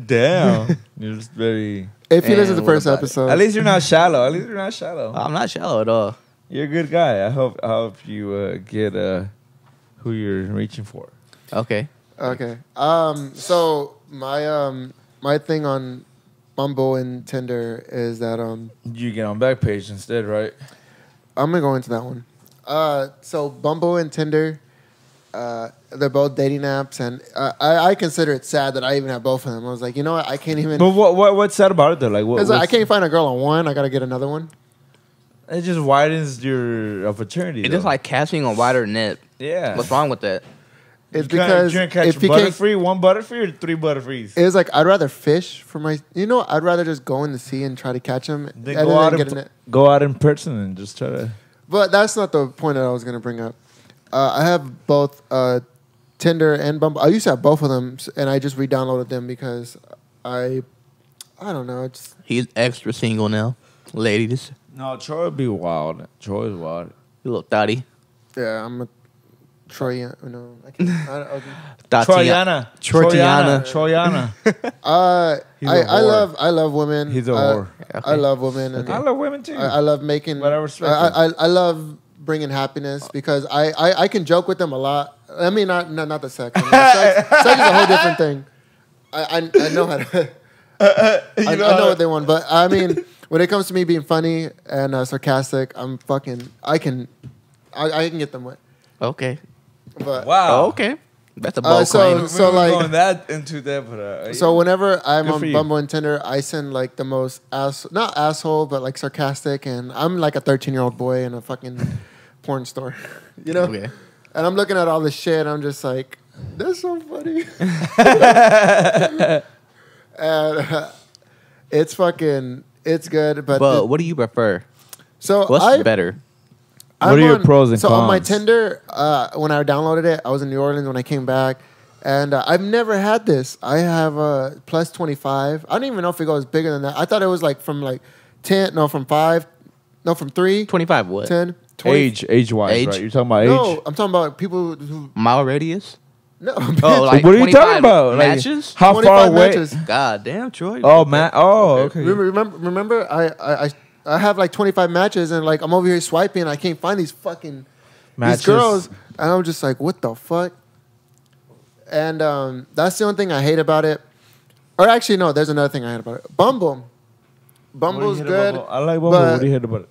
Damn, you're just very. If you listen to the and what first about it? episode, At least you're not shallow. I'm not shallow at all. You're a good guy. I hope you get who you're reaching for. Okay. okay. So my thing on Bumble and Tinder is that You get on Backpage instead, right? I'm gonna go into that one. So Bumble and Tinder, they're both dating apps, and I consider it sad that I even have both of them. I was like, you know what, I can't even. But what's sad about it though? Like, It's like, I can't find a girl on one. I gotta get another one. It just widens your opportunity. It's though. just like casting a wider net. yeah. What's wrong with that? It's because you're gonna catch if you can't, Butterfree, one Butterfree or 3 Butterfrees. it's like I'd rather fish for my. I'd rather just go in the sea and try to catch them. Then go out in person and just try to. But that's not the point that I was gonna bring up. I have both Tinder and Bumble. I used to have both of them, and I just re-downloaded them because I don't know. He's extra single now, ladies. No, Troy would be wild. Troy is wild. You little thotty. Yeah, I'm a Troy. No, I can't. Troyana. Troyana. I love women. He's a whore. Okay. I love women. And I love women too. I love making. But I respect I love bringing happiness because I can joke with them a lot. I mean, not the sex. I mean, sex is a whole different thing. I know how to. I know what they want, but I mean, when it comes to me being funny and sarcastic, I can get them wet. Okay. But wow. Oh, okay. That's a bold So claim. We're like going that into that, but so whenever I'm Good on for you. Bumble and Tinder, I send like the most not asshole, but like sarcastic, and I'm like a 13-year-old boy in a fucking porn store, Okay. And I'm looking at all this shit, and I'm just like, that's so funny. And it's good, but what do you prefer? so What's better? What are your pros and so on my cons? Tinder, when I downloaded it, I was in New Orleans when I came back, and I've never had this. I have a plus 25. I don't even know if it goes bigger than that. I thought it was like from like 10, no, from 5, no, from 3, 25 what? 10, 20. Age-wise, Age? right? You're talking about age? No, I'm talking about people who, Mile radius? no. Oh, like what are you talking 25 about? Like, matches? how 25 far away? matches. God damn, Troy. Oh, man. Oh, okay. Remember, I have like 25 matches, and like I'm over here swiping, and I can't find these Matches. these girls, and I'm just like, what the fuck? And that's the only thing I hate about it. Or actually, no, there's another thing I hate about it. Bumble. Bumble's good. I like Bumble. but, What do you hate about it?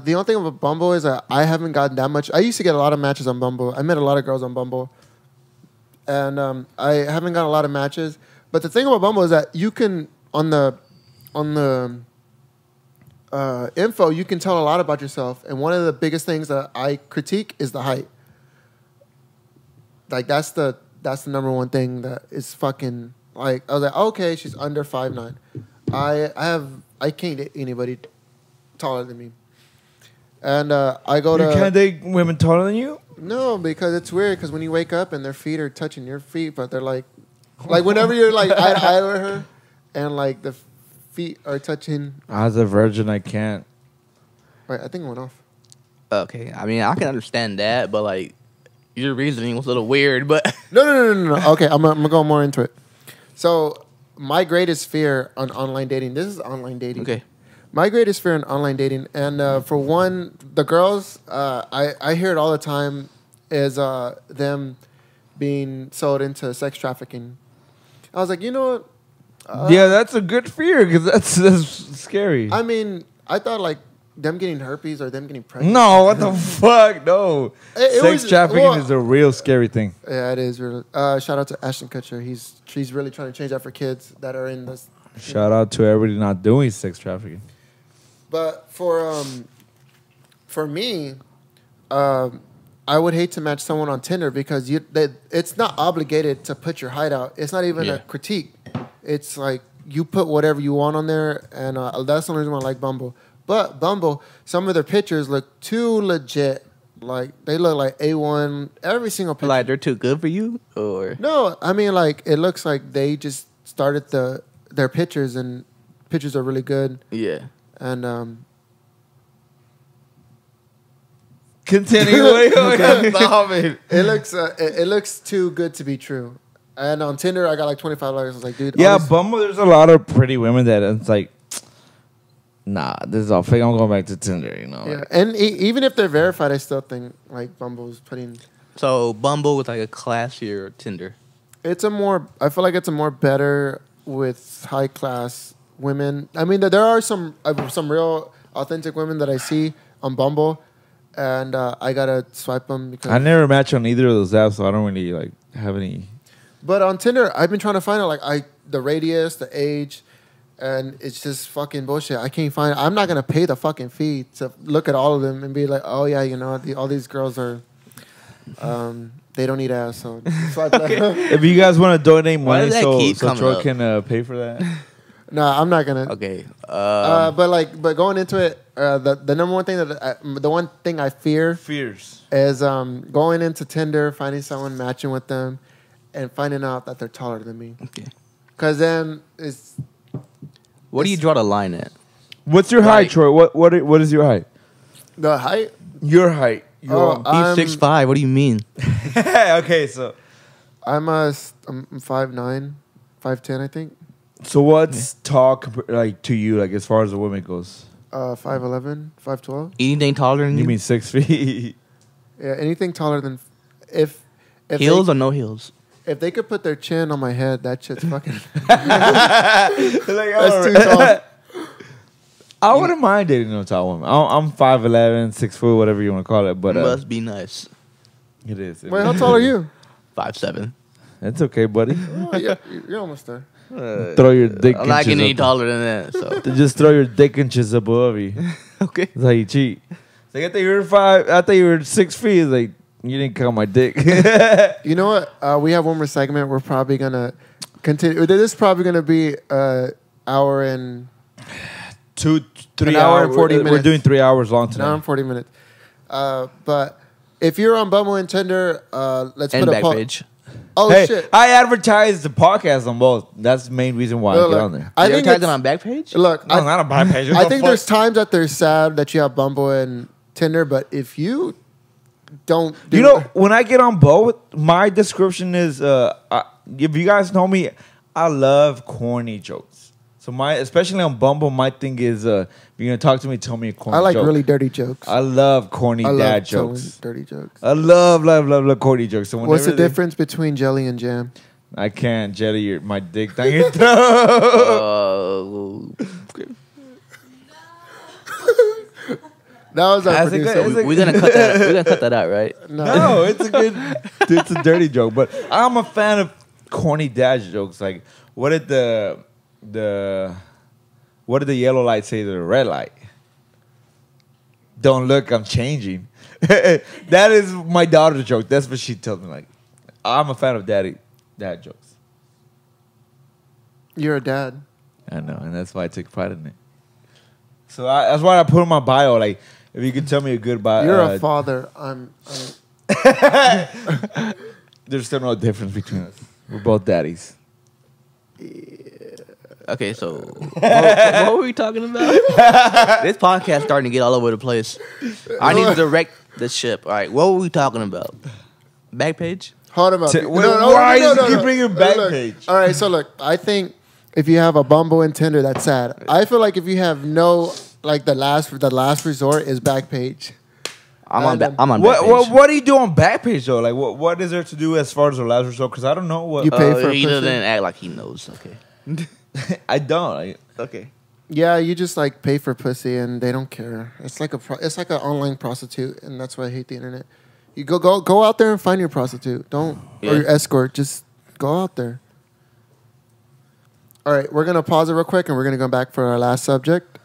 The only thing about Bumble is that I haven't gotten that much. I used to get a lot of matches on Bumble. I met a lot of girls on Bumble, and I haven't got a lot of matches. But the thing about Bumble is that you can on the info, you can tell a lot about yourself. And one of the biggest things that I critique is the height. Like that's the number one thing that is fucking like. I was like, okay, she's under 5'9". I can't date anybody taller than me. And I go to. You can't date women taller than you? No, because it's weird. Because when you wake up and their feet are touching your feet, but they're like whenever you're like eye to eye with her, and like the feet are touching. As a virgin, I can't. Wait, I think it went off. Okay. I mean, I can understand that, but like, your reasoning was a little weird, but. No. Okay, I'm gonna go more into it. So my greatest fear on online dating. This is online dating. Okay. My greatest fear in online dating, and for one, the girls, I hear it all the time, is them being sold into sex trafficking. I was like, you know what? Yeah, that's a good fear because that's scary. I mean, I thought like them getting herpes or them getting pregnant. No, what the fuck? No. It Sex was- trafficking well- is a real scary thing. Yeah, it is really. Shout out to Ashton Kutcher. She's really trying to change that for kids that are in this. Shout out to everybody not doing sex trafficking. But for me, I would hate to match someone on Tinder because it's not obligated to put your height out. It's not even a critique. It's like you put whatever you want on there, and that's the only reason why I like Bumble. But Bumble, some of their pictures look too legit. Like they look like A1 every single picture. Like, they're too good for you? Or. No, I mean like it looks like they just started their pictures, and pictures are really good. Yeah. And Continue. Stop it. it looks too good to be true. And on Tinder, I got like 25 likes. I was like, dude. Yeah, all these- Bumble, there's a lot of pretty women that it's like, nah, this is all fake. I'm going back to Tinder, you know? yeah. Like, And even if they're verified, I still think like Bumble's putting. So, Bumble was like a classier Tinder. I feel like it's a more better with high class women. I mean, there are some real authentic women that I see on Bumble, and I gotta swipe them because I never match on either of those apps, so I don't really like have any. But on Tinder, I've been trying to find out like the radius, the age, and it's just fucking bullshit. I can't find. I'm not gonna pay the fucking fee to look at all of them and be like, oh yeah, you know, all these girls are. They don't need ass, so swipe left. If you guys want to donate Why money, does that keep so coming Troy up? can pay for that. Nah, I'm not gonna. Okay. But going into it, the number one thing the one thing I fear Fears. is going into Tinder, finding someone, matching with them, and finding out that they're taller than me. Okay. Because then it's What do you draw the line at? What's your height, Troy? What is your height? the height. Your height. I'm 6'5". What do you mean? Okay, so I'm 5'9", 5'10", I think. so what's tall like to you, like as far as a woman goes? 5'11", 5'12". Anything taller than you? You mean 6 feet? Yeah, anything taller than if Heels they, or no heels? if they could put their chin on my head, that shit's fucking. Like, That's too tall. I wouldn't mind dating a tall woman. I'm 5'11", 6 foot, whatever you want to call it. But Must be nice. it is. Wait, how tall are you? 5'7". It's okay, buddy. Oh, yeah, you're almost there. Throw your dick. I'm not inches getting any up. taller than that. So Just throw your dick inches above you. okay. That's how you cheat. It's like, I thought you were 5. I thought you were 6 feet. It's like, you didn't count my dick. You know what? We have one more segment. We're probably gonna continue. This is probably gonna be hour and 2, 3 An hour hours. and 40 We're minutes. doing 3 hours long an hour and tonight. 40 minutes. But if you're on Bumble and Tinder, let's And put a back poll. page. Oh Hey, shit! I advertise the podcast on both. That's the main reason why I Look, get on there. I You think advertise it it's- on back page? Look, No, not a buy page. I think there's times that they're sad that you have Bumble and Tinder, but if you don't, do You know, when I get on both, my description is, if you guys know me, I love corny jokes. So especially on Bumble, my thing is, if you're gonna talk to me, tell me a corny I like joke. really dirty jokes. I love corny I dad love telling jokes. dirty jokes. I love corny jokes. So What's the whenever difference between jelly and jam? I can't jelly my dick down your throat. Okay. That was our That's a producer. good- it's a- We're gonna cut that. We're gonna cut that out, right? No, it's a good, it's a dirty joke. But I'm a fan of corny dad jokes. Like, what did the yellow light say to the red light? Don't look, I'm changing. That is my daughter's joke. That's what she tells me. Like, I'm a fan of dad jokes. You're a dad. I know, and that's why I take pride in it. So that's why I put in my bio. Like, if you could tell me a good bio, You're a father. there's still no difference between us. We're both daddies. Okay, so what were we talking about? This podcast starting to get all over the place. I need to direct the ship. All right, what were we talking about? Back page? Hold him up. Why does he keep bringing back Look, page? All right, so look, I think if you have a Bumble and Tinder, that's sad. I feel like if you have no, like the last resort is back page. I'm on back What, page. what do you do on Backpage though? Like what is there to do as far as the last resort? Because I don't know what You pay for a he pussy? doesn't act like he knows. Okay. I don't. Okay. Yeah, you just like pay for pussy and they don't care. It's like it's like an online prostitute, and that's why I hate the internet. You go out there and find your prostitute. Don't or your escort. Just go out there. All right, we're gonna pause it real quick, and we're gonna go back for our last subject.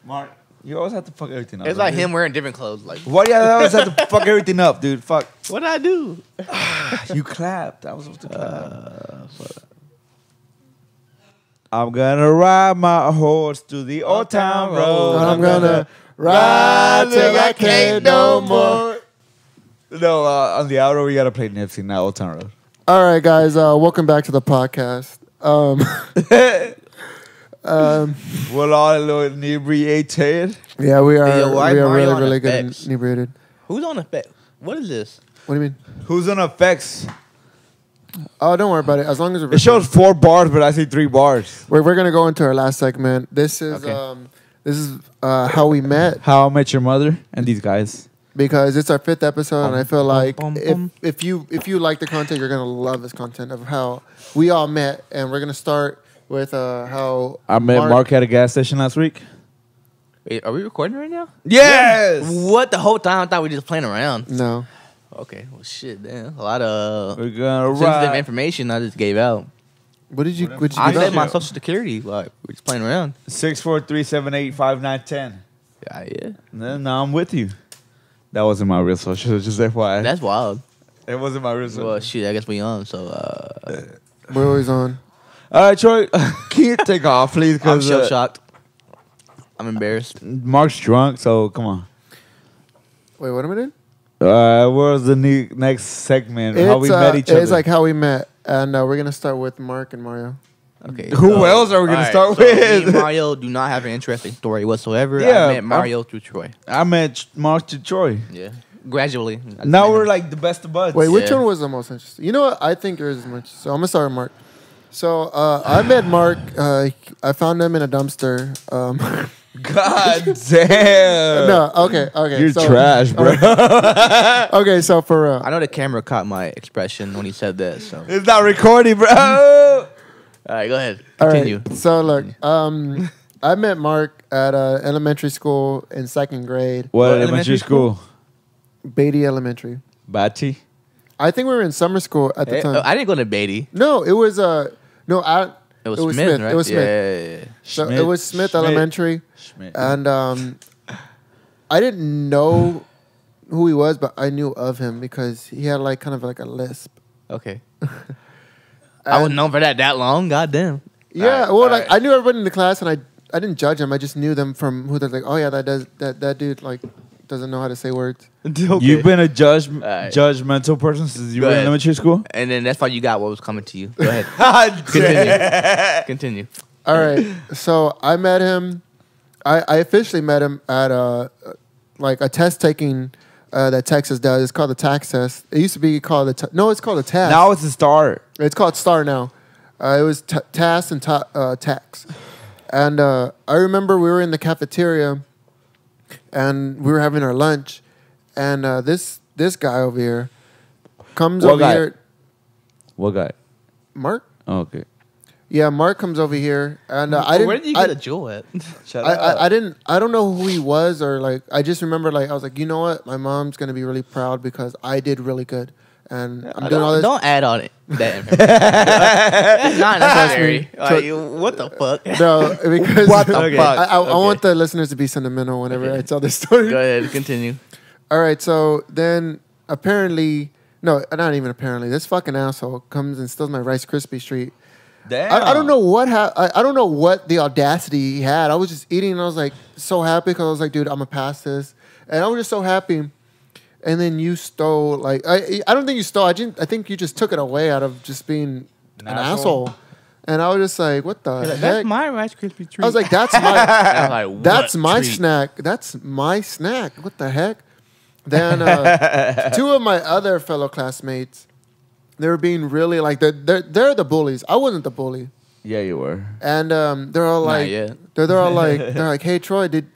Mark, you always have to fuck everything up. It's like him wearing different clothes. Like, Why do you always have to fuck everything up, dude? Fuck. what did I do? You clapped. I was supposed to clap. I'm gonna ride my horse to the old town road. I'm gonna ride till I can't no more. No, on the outro we gotta play Nipsey, not Old Town Road. All right, guys, welcome back to the podcast. We're all a little inebriated. Yeah, we are. Hey, yo, why we are Mario really, on really good effects? inebriated. Who's on effect? What is this? What do you mean? Who's on effects? Oh, don't worry about it. As long as It shows 4 bars, but I see 3 bars. we're gonna go into our last segment. This is Okay. How we met, How I Met Your Mother and these guys. because it's our 5th episode, and I feel like bum, bum. if you like the content, you're gonna love this content of how we all met, and we're gonna start with how I met Mark at a gas station last week. Wait, are we recording right now? Yes! What the whole time? I thought we were just playing around. No, Okay, well, shit, damn. A lot of We're gonna sensitive ride. information I just gave out. what did you I give said out? my social security. Like, we're just playing around. 643785910. Yeah. Now I'm with you. That wasn't my real social. Just FYI. That's wild. It wasn't my real social. Well, shit, I guess we on. So, We're always on. All right, Troy. Can you take off, please? I'm Because so shocked. I'm embarrassed. Mark's drunk, so come on. Wait, what am I doing? Where's the next segment? How we met each other. It's like how we met, and we're gonna start with Mark and Mario. Okay. Who else are we gonna start Me with? and Mario do not have an interesting story whatsoever. Yeah, I met Mario through Troy. I met Mark to Troy. Yeah. Gradually. Now we're like the best of buds. Wait, which Yeah. one was the most interesting? You know what? I think yours is much. So I'm gonna start with Mark. So I met Mark. I found him in a dumpster. God damn. No, okay. You're so, trash, bro. Okay, so for I know the camera caught my expression when he said that. So, It's not recording, bro. all right, go ahead. all Continue. right. So look, I met Mark at elementary school in second grade, What elementary elementary school? Beatty Elementary. Bati? I think we were in summer school at the Hey, time. I didn't go to Beatty. No, it was It was Smith, right? It was Smith. Yeah. So Schmidt. it was Smith Schmidt. Elementary, Schmidt. and I didn't know who he was, but I knew of him because he had like kind of like a lisp. Okay. I was known for that long. God damn. Yeah, All well, right, like I knew everybody in the class, and I didn't judge them. I just knew them from who they're like. Oh yeah, that dude like doesn't know how to say words. Okay. You've been a right. judgmental person since you Go were in ahead. elementary school? And then that's why you got what was coming to you. Go ahead. Continue. Continue. All right, so I met him. I officially met him at like a test taking that Texas does. It's called the tax test. It used to be called it's called a test. Now it's a start. It's called STAR now. It was TAS and tax. And I remember we were in the cafeteria, and we were having our lunch, and this guy over here comes What over guy? here. What guy? Mark? Oh, okay. Yeah, Mark comes over here, and I didn't. Where did you get a jewel at? Shut I didn't. I don't know who he was, or like. I just remember, like, I was like, you know what? My mom's gonna be really proud because I did really good, and I'm doing all this. Don't add on it. That information. That's not necessary. Like, what the fuck? No, because What the Okay. fuck? I Okay. want the listeners to be sentimental whenever I tell this story. Go ahead. Continue. All right, so then apparently, no, not even apparently, this fucking asshole comes and steals my Rice Krispie treat. Damn. I don't know what I don't know what the audacity he had. I was just eating and I was like so happy because I was like, dude, I'm gonna pass this, and I was just so happy. And then you stole like I don't think you stole. I think you just took it away out of just being an asshole. And I was just like, what the heck? That's my Rice Krispie treat. I was like, that's my I was like, what that's my treat? snack. That's my snack. What the heck? Then two of my other fellow classmates, they were being really like they're the bullies. I wasn't the bully, Yeah, you were. and they're all like yet. they're all like they're like, hey Troy, did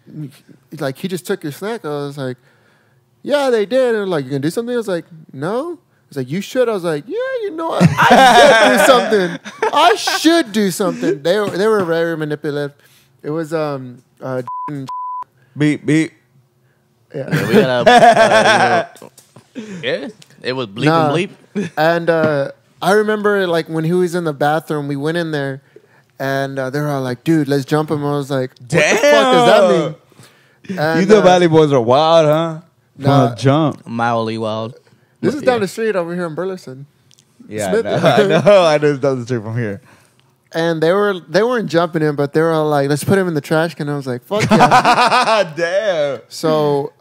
like he just took your snack? I was like, yeah, they did. And they're like, you gonna do something? I was like, no. I was like, you should. I was like, yeah, you know what? I should do something. I should do something. They were very manipulative. It was Beep, beep. yeah. Yeah, we got yeah, it was bleep Nah. and bleep. And I remember like when he was in the bathroom, we went in there, and they were all like, "Dude, let's jump him." I was like, "What the fuck does that mean?" And, You the Valley boys are wild, huh? Nah. Jump. Mildly wild. This is down the street over here in Burleson, Yeah, Smith- I know. I know it's down the street from here. and they weren't jumping him, but they were all like, "Let's put him in the trash can." I was like, "Fuck yeah!" Damn. So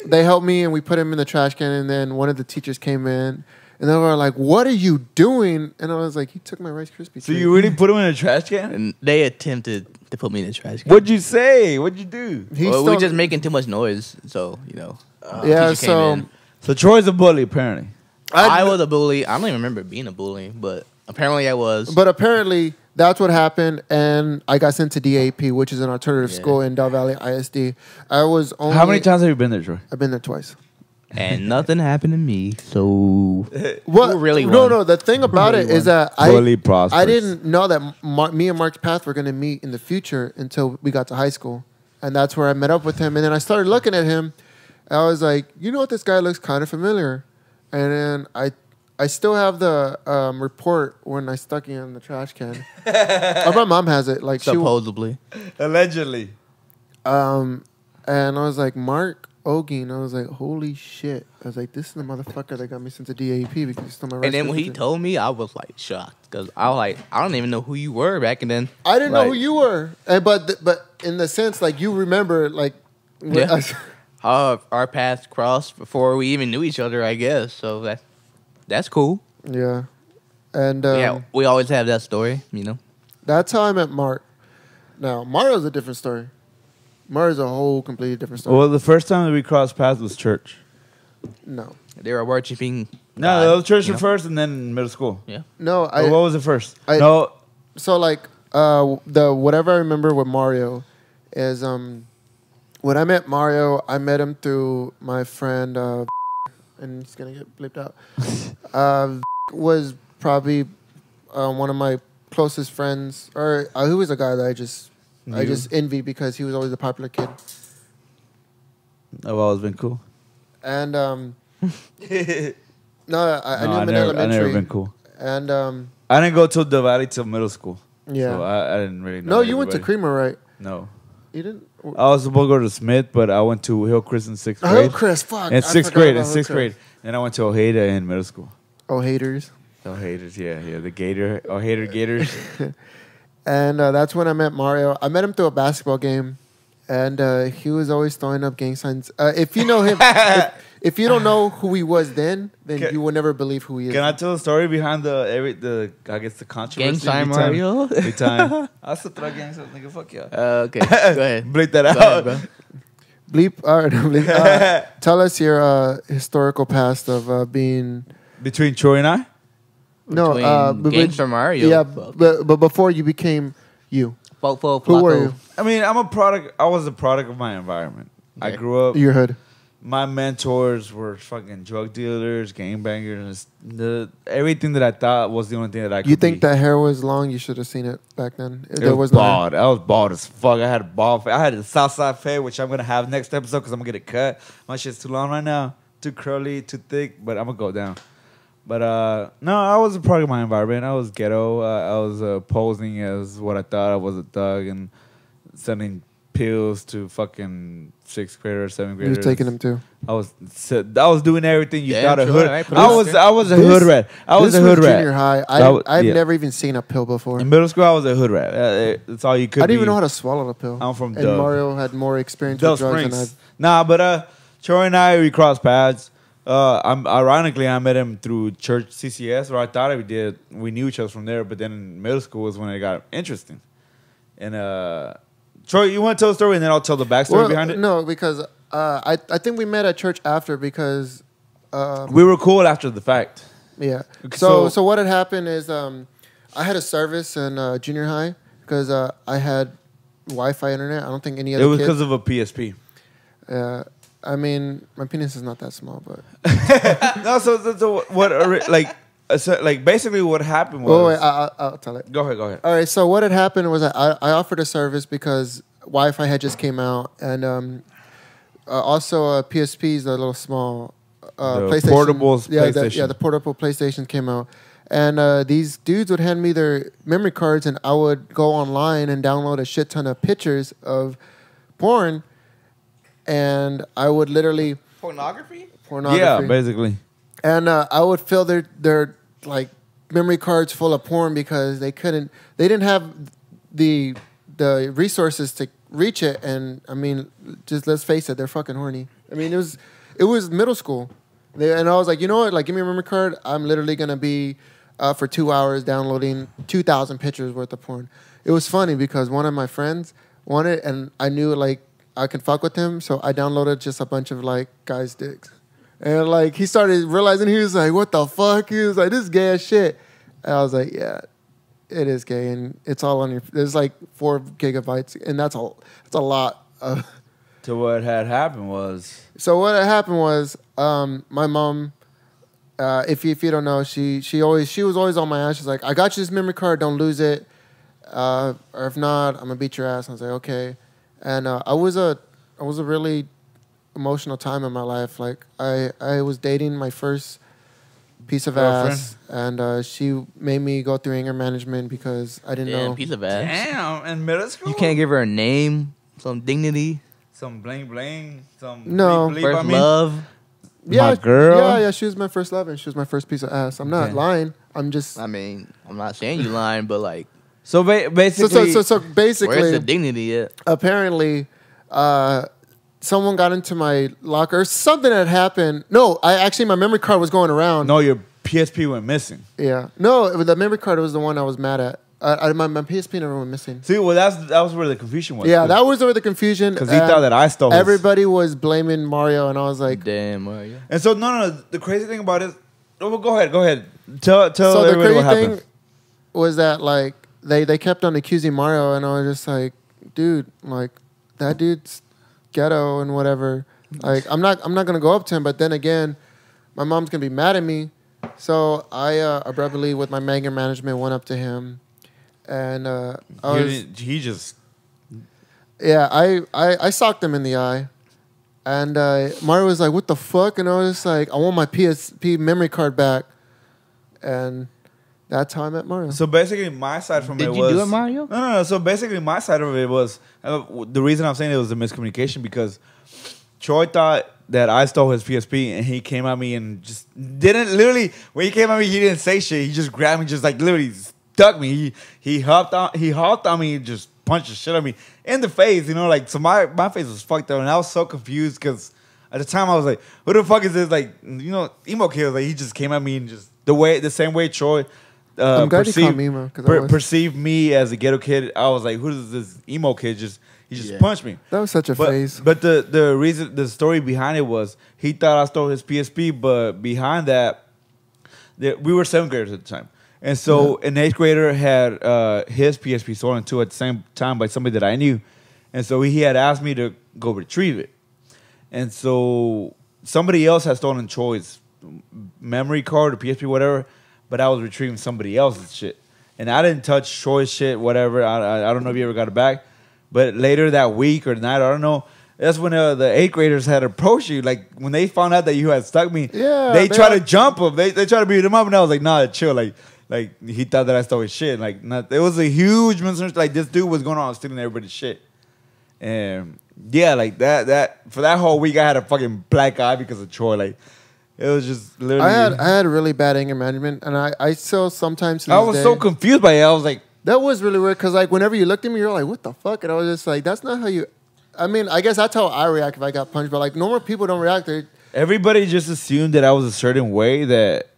they helped me, and we put him in the trash can. And then one of the teachers came in, and they were like, "What are you doing?" And I was like, "He took my Rice Krispie treat." So you really put him in a trash can? And they attempted to put me in the trash can. What'd you say? What'd you do? He Well, we stole- were just making too much noise, so you know. yeah. teacher came So in. So Troy's a bully, apparently. I was a bully. I don't even remember being a bully, but apparently I was. But apparently, that's what happened, and I got sent to DAP, which is an alternative Yeah. school in Del Valley ISD. I was only. How many times have you been there, Troy? I've been there twice. and nothing happened to me, so What? Who really No, won? no. The thing about it is that Fully prosperous. I didn't know that me and Mark's path were going to meet in the future until we got to high school, and that's where I met up with him. And then I started looking at him. And I was like, you know what? This guy looks kind of familiar. And then I still have the report when I stuck it in the trash can. My mom has it. Like supposedly. Allegedly. And I was like, Mark, Ogin. I was like, holy shit. I was like, this is the motherfucker that got me sent to DAP because he stole my rice. And then when he told me, I was like shocked because I was like, I don't even know who you were back then. I didn't know who you were, but in the sense like you remember like yeah. Our paths crossed before we even knew each other, I guess. So that's cool. Yeah, and yeah, we always have that story, you know. That's how I met Mark. Now Mario's a different story. Mario's a whole completely different story. Well, the first time that we crossed paths was church. No, they were worshiping. No, it was church first, and then middle school. Yeah. No, what was it first? No. So like the whatever I remember with Mario is when I met Mario, I met him through my friend and it's gonna get blipped out. Was probably one of my closest friends, or he was a guy that I just envy because he was always a popular kid. I've always been cool. And no, I knew him in elementary. I never been cool. And I didn't go to the Valley till middle school. Yeah, so I didn't really know. No, you went to Creamer, right? No, you didn't. I was supposed to go to Smith, but I went to Hillcrest in 6th grade. Hillcrest, fuck. In 6th grade, and I went to Ojeda in middle school. Oh, haters. Oh, haters, yeah, the Hater Gators. And that's when I met Mario. I met him through a basketball game, and he was always throwing up gang signs. If you know him, if you don't know who he was then you will never believe who he is. Can I tell a story behind the I guess the controversy? Gang sign Mario? Big time. I still throw gang signs, nigga, fuck yeah. Okay, go ahead. Bleep that out. Bro. Bleep. Tell us your historical past of being... Between Troy and I? No, Gangster Mario. Yeah, but before you became you. Who were you? I mean, I was a product of my environment. Okay. I grew up... Your hood. My mentors were fucking drug dealers, gangbangers, everything that I thought was the only thing that I could You think be. that hair was long? You should have seen it back then. It was bald. I was bald as fuck. I had a bald face. I had a Southside fade, which I'm going to have next episode because I'm going to get it cut. My shit's too long right now. Too curly, too thick, but I'm going to go down. But no, I was a part of my environment. I was ghetto. I was posing as what I thought I was a thug and sending pills to fucking 6th graders, 7th graders. You were taking them too. I was doing everything you thought a hood. Right? I was a hood rat. I was a hood rat. Junior high. I've never even seen a pill before. In middle school, I was a hood rat. That's all you could. I didn't even know how to swallow the pill. I'm from and Dove. Mario had more experience with drugs than I. Nah, but Troy and I, we crossed paths. Ironically, I met him through church CCS, or I thought we knew each other from there. But then in middle school was when it got interesting. And Troy, you want to tell the story, and then I'll tell the backstory behind it? No, because I think we met at church after because... we were cool after the fact. Yeah. So what had happened is I had a service in junior high because I had Wi-Fi internet. I don't think any other It was kid. because of a PSP. I mean, my penis is not that small, but... No, so what... Like basically what happened was... Oh, wait, I'll tell it. Go ahead. All right, so what had happened was I offered a service because Wi-Fi had just came out, and also PSPs, the little small PlayStation. Portables PlayStation. The portable PlayStation came out. And these dudes would hand me their memory cards, and I would go online and download a shit ton of pictures of porn, and I would literally... Pornography? Yeah, basically. And I would fill their like memory cards full of porn because they didn't have the resources to reach it. And I mean, just let's face it, they're fucking horny. I mean, it was middle school, and I was like, you know what? Like, give me a memory card. I'm literally gonna be for 2 hours downloading 2,000 pictures worth of porn. It was funny because one of my friends wanted, and I knew like I could fuck with him, so I downloaded just a bunch of like guys' dicks. And, like, he started realizing, he was like, what the fuck? He was like, this is gay as shit. And I was like, yeah, it is gay. And it's all on your... There's, like, 4 gigabytes. And that's a lot. So what had happened was... So what had happened was my mom, if you don't know, she was always on my ass. She's like, I got you this memory card. Don't lose it. Or if not, I'm going to beat your ass. I was like, okay. And I was a really... emotional time in my life. Like I was dating my first piece of ass, and she made me go through anger management because I didn't know. Piece of ass. Damn, in middle school? You can't give her a name, some dignity. some bling bling, some No. bleep, First I mean. love. My girl? Yeah, she was my first love, and she was my first piece of ass. I'm not Okay. lying. I'm just. I mean, I'm not saying you lying, but like, So basically, So where's basically, the dignity at? apparently, someone got into my locker. Something had happened. No, my memory card was going around. no, your PSP went missing. Yeah. No, the memory card was the one I was mad at. My PSP never went missing. See, well, that was where the confusion was. Yeah, that was where the confusion. because he thought that I stole his. Everybody was blaming Mario, and I was like, Damn, Mario. And so no. The crazy thing about it. Oh, well, go ahead. Tell so the everybody what crazy happened. thing was that like they kept on accusing Mario, and I was just like, dude, like that dude's ghetto and whatever. Like I'm not gonna go up to him, but then again, my mom's gonna be mad at me. So I abruptly, with my anger management, went up to him, and He just. I socked him in the eye, and Mario was like, "What the fuck?" And I was just like, "I want my PSP memory card back," and that's how I met Mario. So basically, my side from Did it you was. do it, Mario? No. So basically, my side of it was the reason I'm saying it was a miscommunication because Troy thought that I stole his PSP and he came at me and just didn't literally. When he came at me, he didn't say shit. He just grabbed me, just like literally stuck me. He hopped on me and just punched the shit out of me in the face. You know, like so my face was fucked up and I was so confused because at the time I was like, who the fuck is this? Like emo kid. Like he just came at me and just the same way Troy. I'm glad you called me emo because Perceived me as a ghetto kid. I was like, who is this emo kid? He just punched me. that was such a phase. But the story behind it was he thought I stole his PSP, but behind that, we were 7th graders at the time. And so an 8th grader had his PSP stolen too at the same time by somebody that I knew. And so he had asked me to go retrieve it. And so somebody else had stolen Troy's memory card or PSP, whatever, but I was retrieving somebody else's shit. And I didn't touch Troy's shit, whatever. I don't know if you ever got it back. But later that week or night, I don't know, that's when the 8th graders had approached you. Like, when they found out that you had stuck me, they tried to jump him. They tried to beat him up, and I was like, nah, chill. Like he thought that I stole his shit. Like, it was a huge misunderstanding. Like, this dude was going on stealing everybody's shit. And, yeah, like, that for that whole week, I had a fucking black eye because of Troy. Like, it was just literally. I had really bad anger management, and I still sometimes. I was so confused by it. I was like. That was really weird because, like, whenever you looked at me, you're like, what the fuck? And I was just like, that's not how you. I mean, I guess that's how I react if I got punched, but, like, normal people don't react. Everybody just assumed that I was a certain way that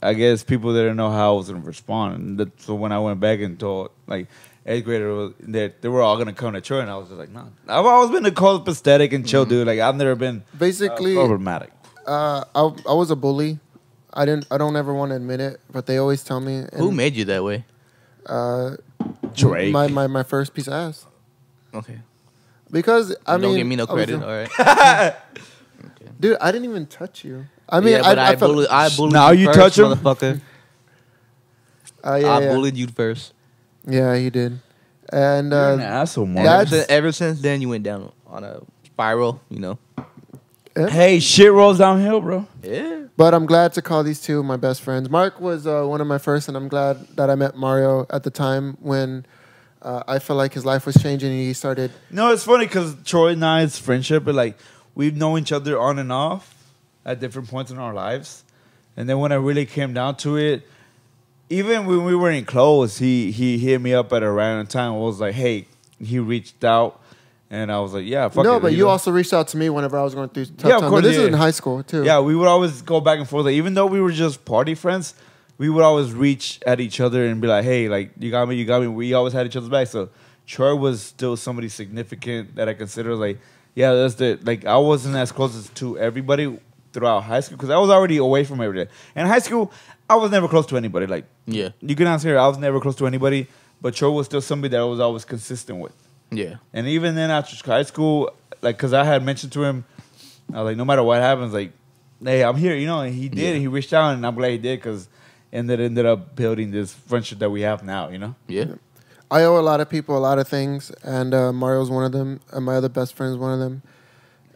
I guess people didn't know how I was going to respond. And so when I went back and told, like, 8th grader that they were all going to come to church, and I was just like, no. I've always been a cold, pathetic, and chill dude. Like, I've never been basically problematic. I was a bully. I don't ever want to admit it, but they always tell me. Who made you that way? Drake. My first piece of ass. Okay. Because Don't give me no credit. All right. Okay. Dude, I didn't even touch you. I mean, yeah, but I bullied Now you first, touch him? motherfucker. I bullied you first. Yeah, he did. And You're an asshole, Mark. Ever since then, you went down on a spiral. Hey, shit rolls downhill, bro. Yeah. But I'm glad to call these two my best friends. Mark was one of my first, and I'm glad that I met Mario at the time when I felt like his life was changing and he started. No, it's funny because Troy and I's friendship, but like we've known each other on and off at different points in our lives, and then when it really came down to it, even when we weren't close, he hit me up at a random time. I was like, hey, he reached out. And I was like, yeah, fuck it. No, but you also reached out to me whenever I was going through tough Yeah, of times. course, But this yeah. is in high school, too. Yeah, we would always go back and forth. Like, even though we were just party friends, we would always reach at each other and be like, hey, like, you got me. We always had each other's back. So Troy was still somebody significant that I consider, like, yeah, that's the, like, I wasn't as close as to everybody throughout high school because I was already away from everybody. In high school, I was never close to anybody. Like, Yeah. you can ask her, I was never close to anybody, but Troy was still somebody that I was always consistent with. Yeah. And even then after high school, like, because I had mentioned to him, I was like, no matter what happens, like, hey, I'm here, and he did. Yeah. He reached out, and I'm glad he did because that ended up building this friendship that we have now, Yeah. I owe a lot of people a lot of things, and Mario's one of them, and my other best friend is one of them.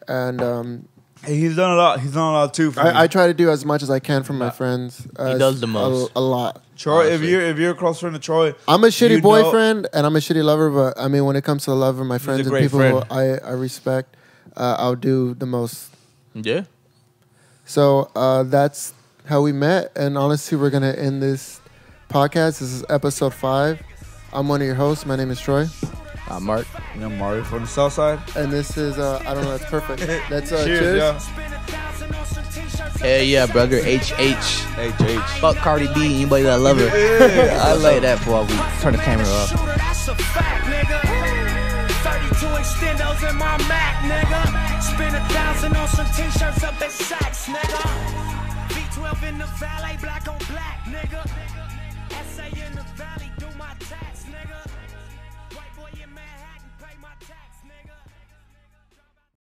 And Hey, he's done a lot. He's done a lot too for me. I try to do as much as I can for my friends. He does the most. A lot. Troy, honestly. if you're a close friend of Troy, I'm a shitty you know- boyfriend and I'm a shitty lover, but I mean, when it comes to the love of my friends a and great people friend. I respect, outdo the most. Yeah. So that's how we met. And honestly, we're going to end this podcast. This is episode 5. I'm one of your hosts. My name is Troy. I'm Mark. And I'm Mario from the South Side. And this is, I don't know, that's perfect. That's Cheers, y'all. Hell yeah, brother. HH. HH. Fuck Cardi B. Anybody that love her. I say that before we turn the camera off. That's a fact, nigga. 32 extendos in my Mac, nigga. Spend 1,000 on some t-shirts up at Saks, nigga. V12 in the valet, black on black, nigga. SA in the valley.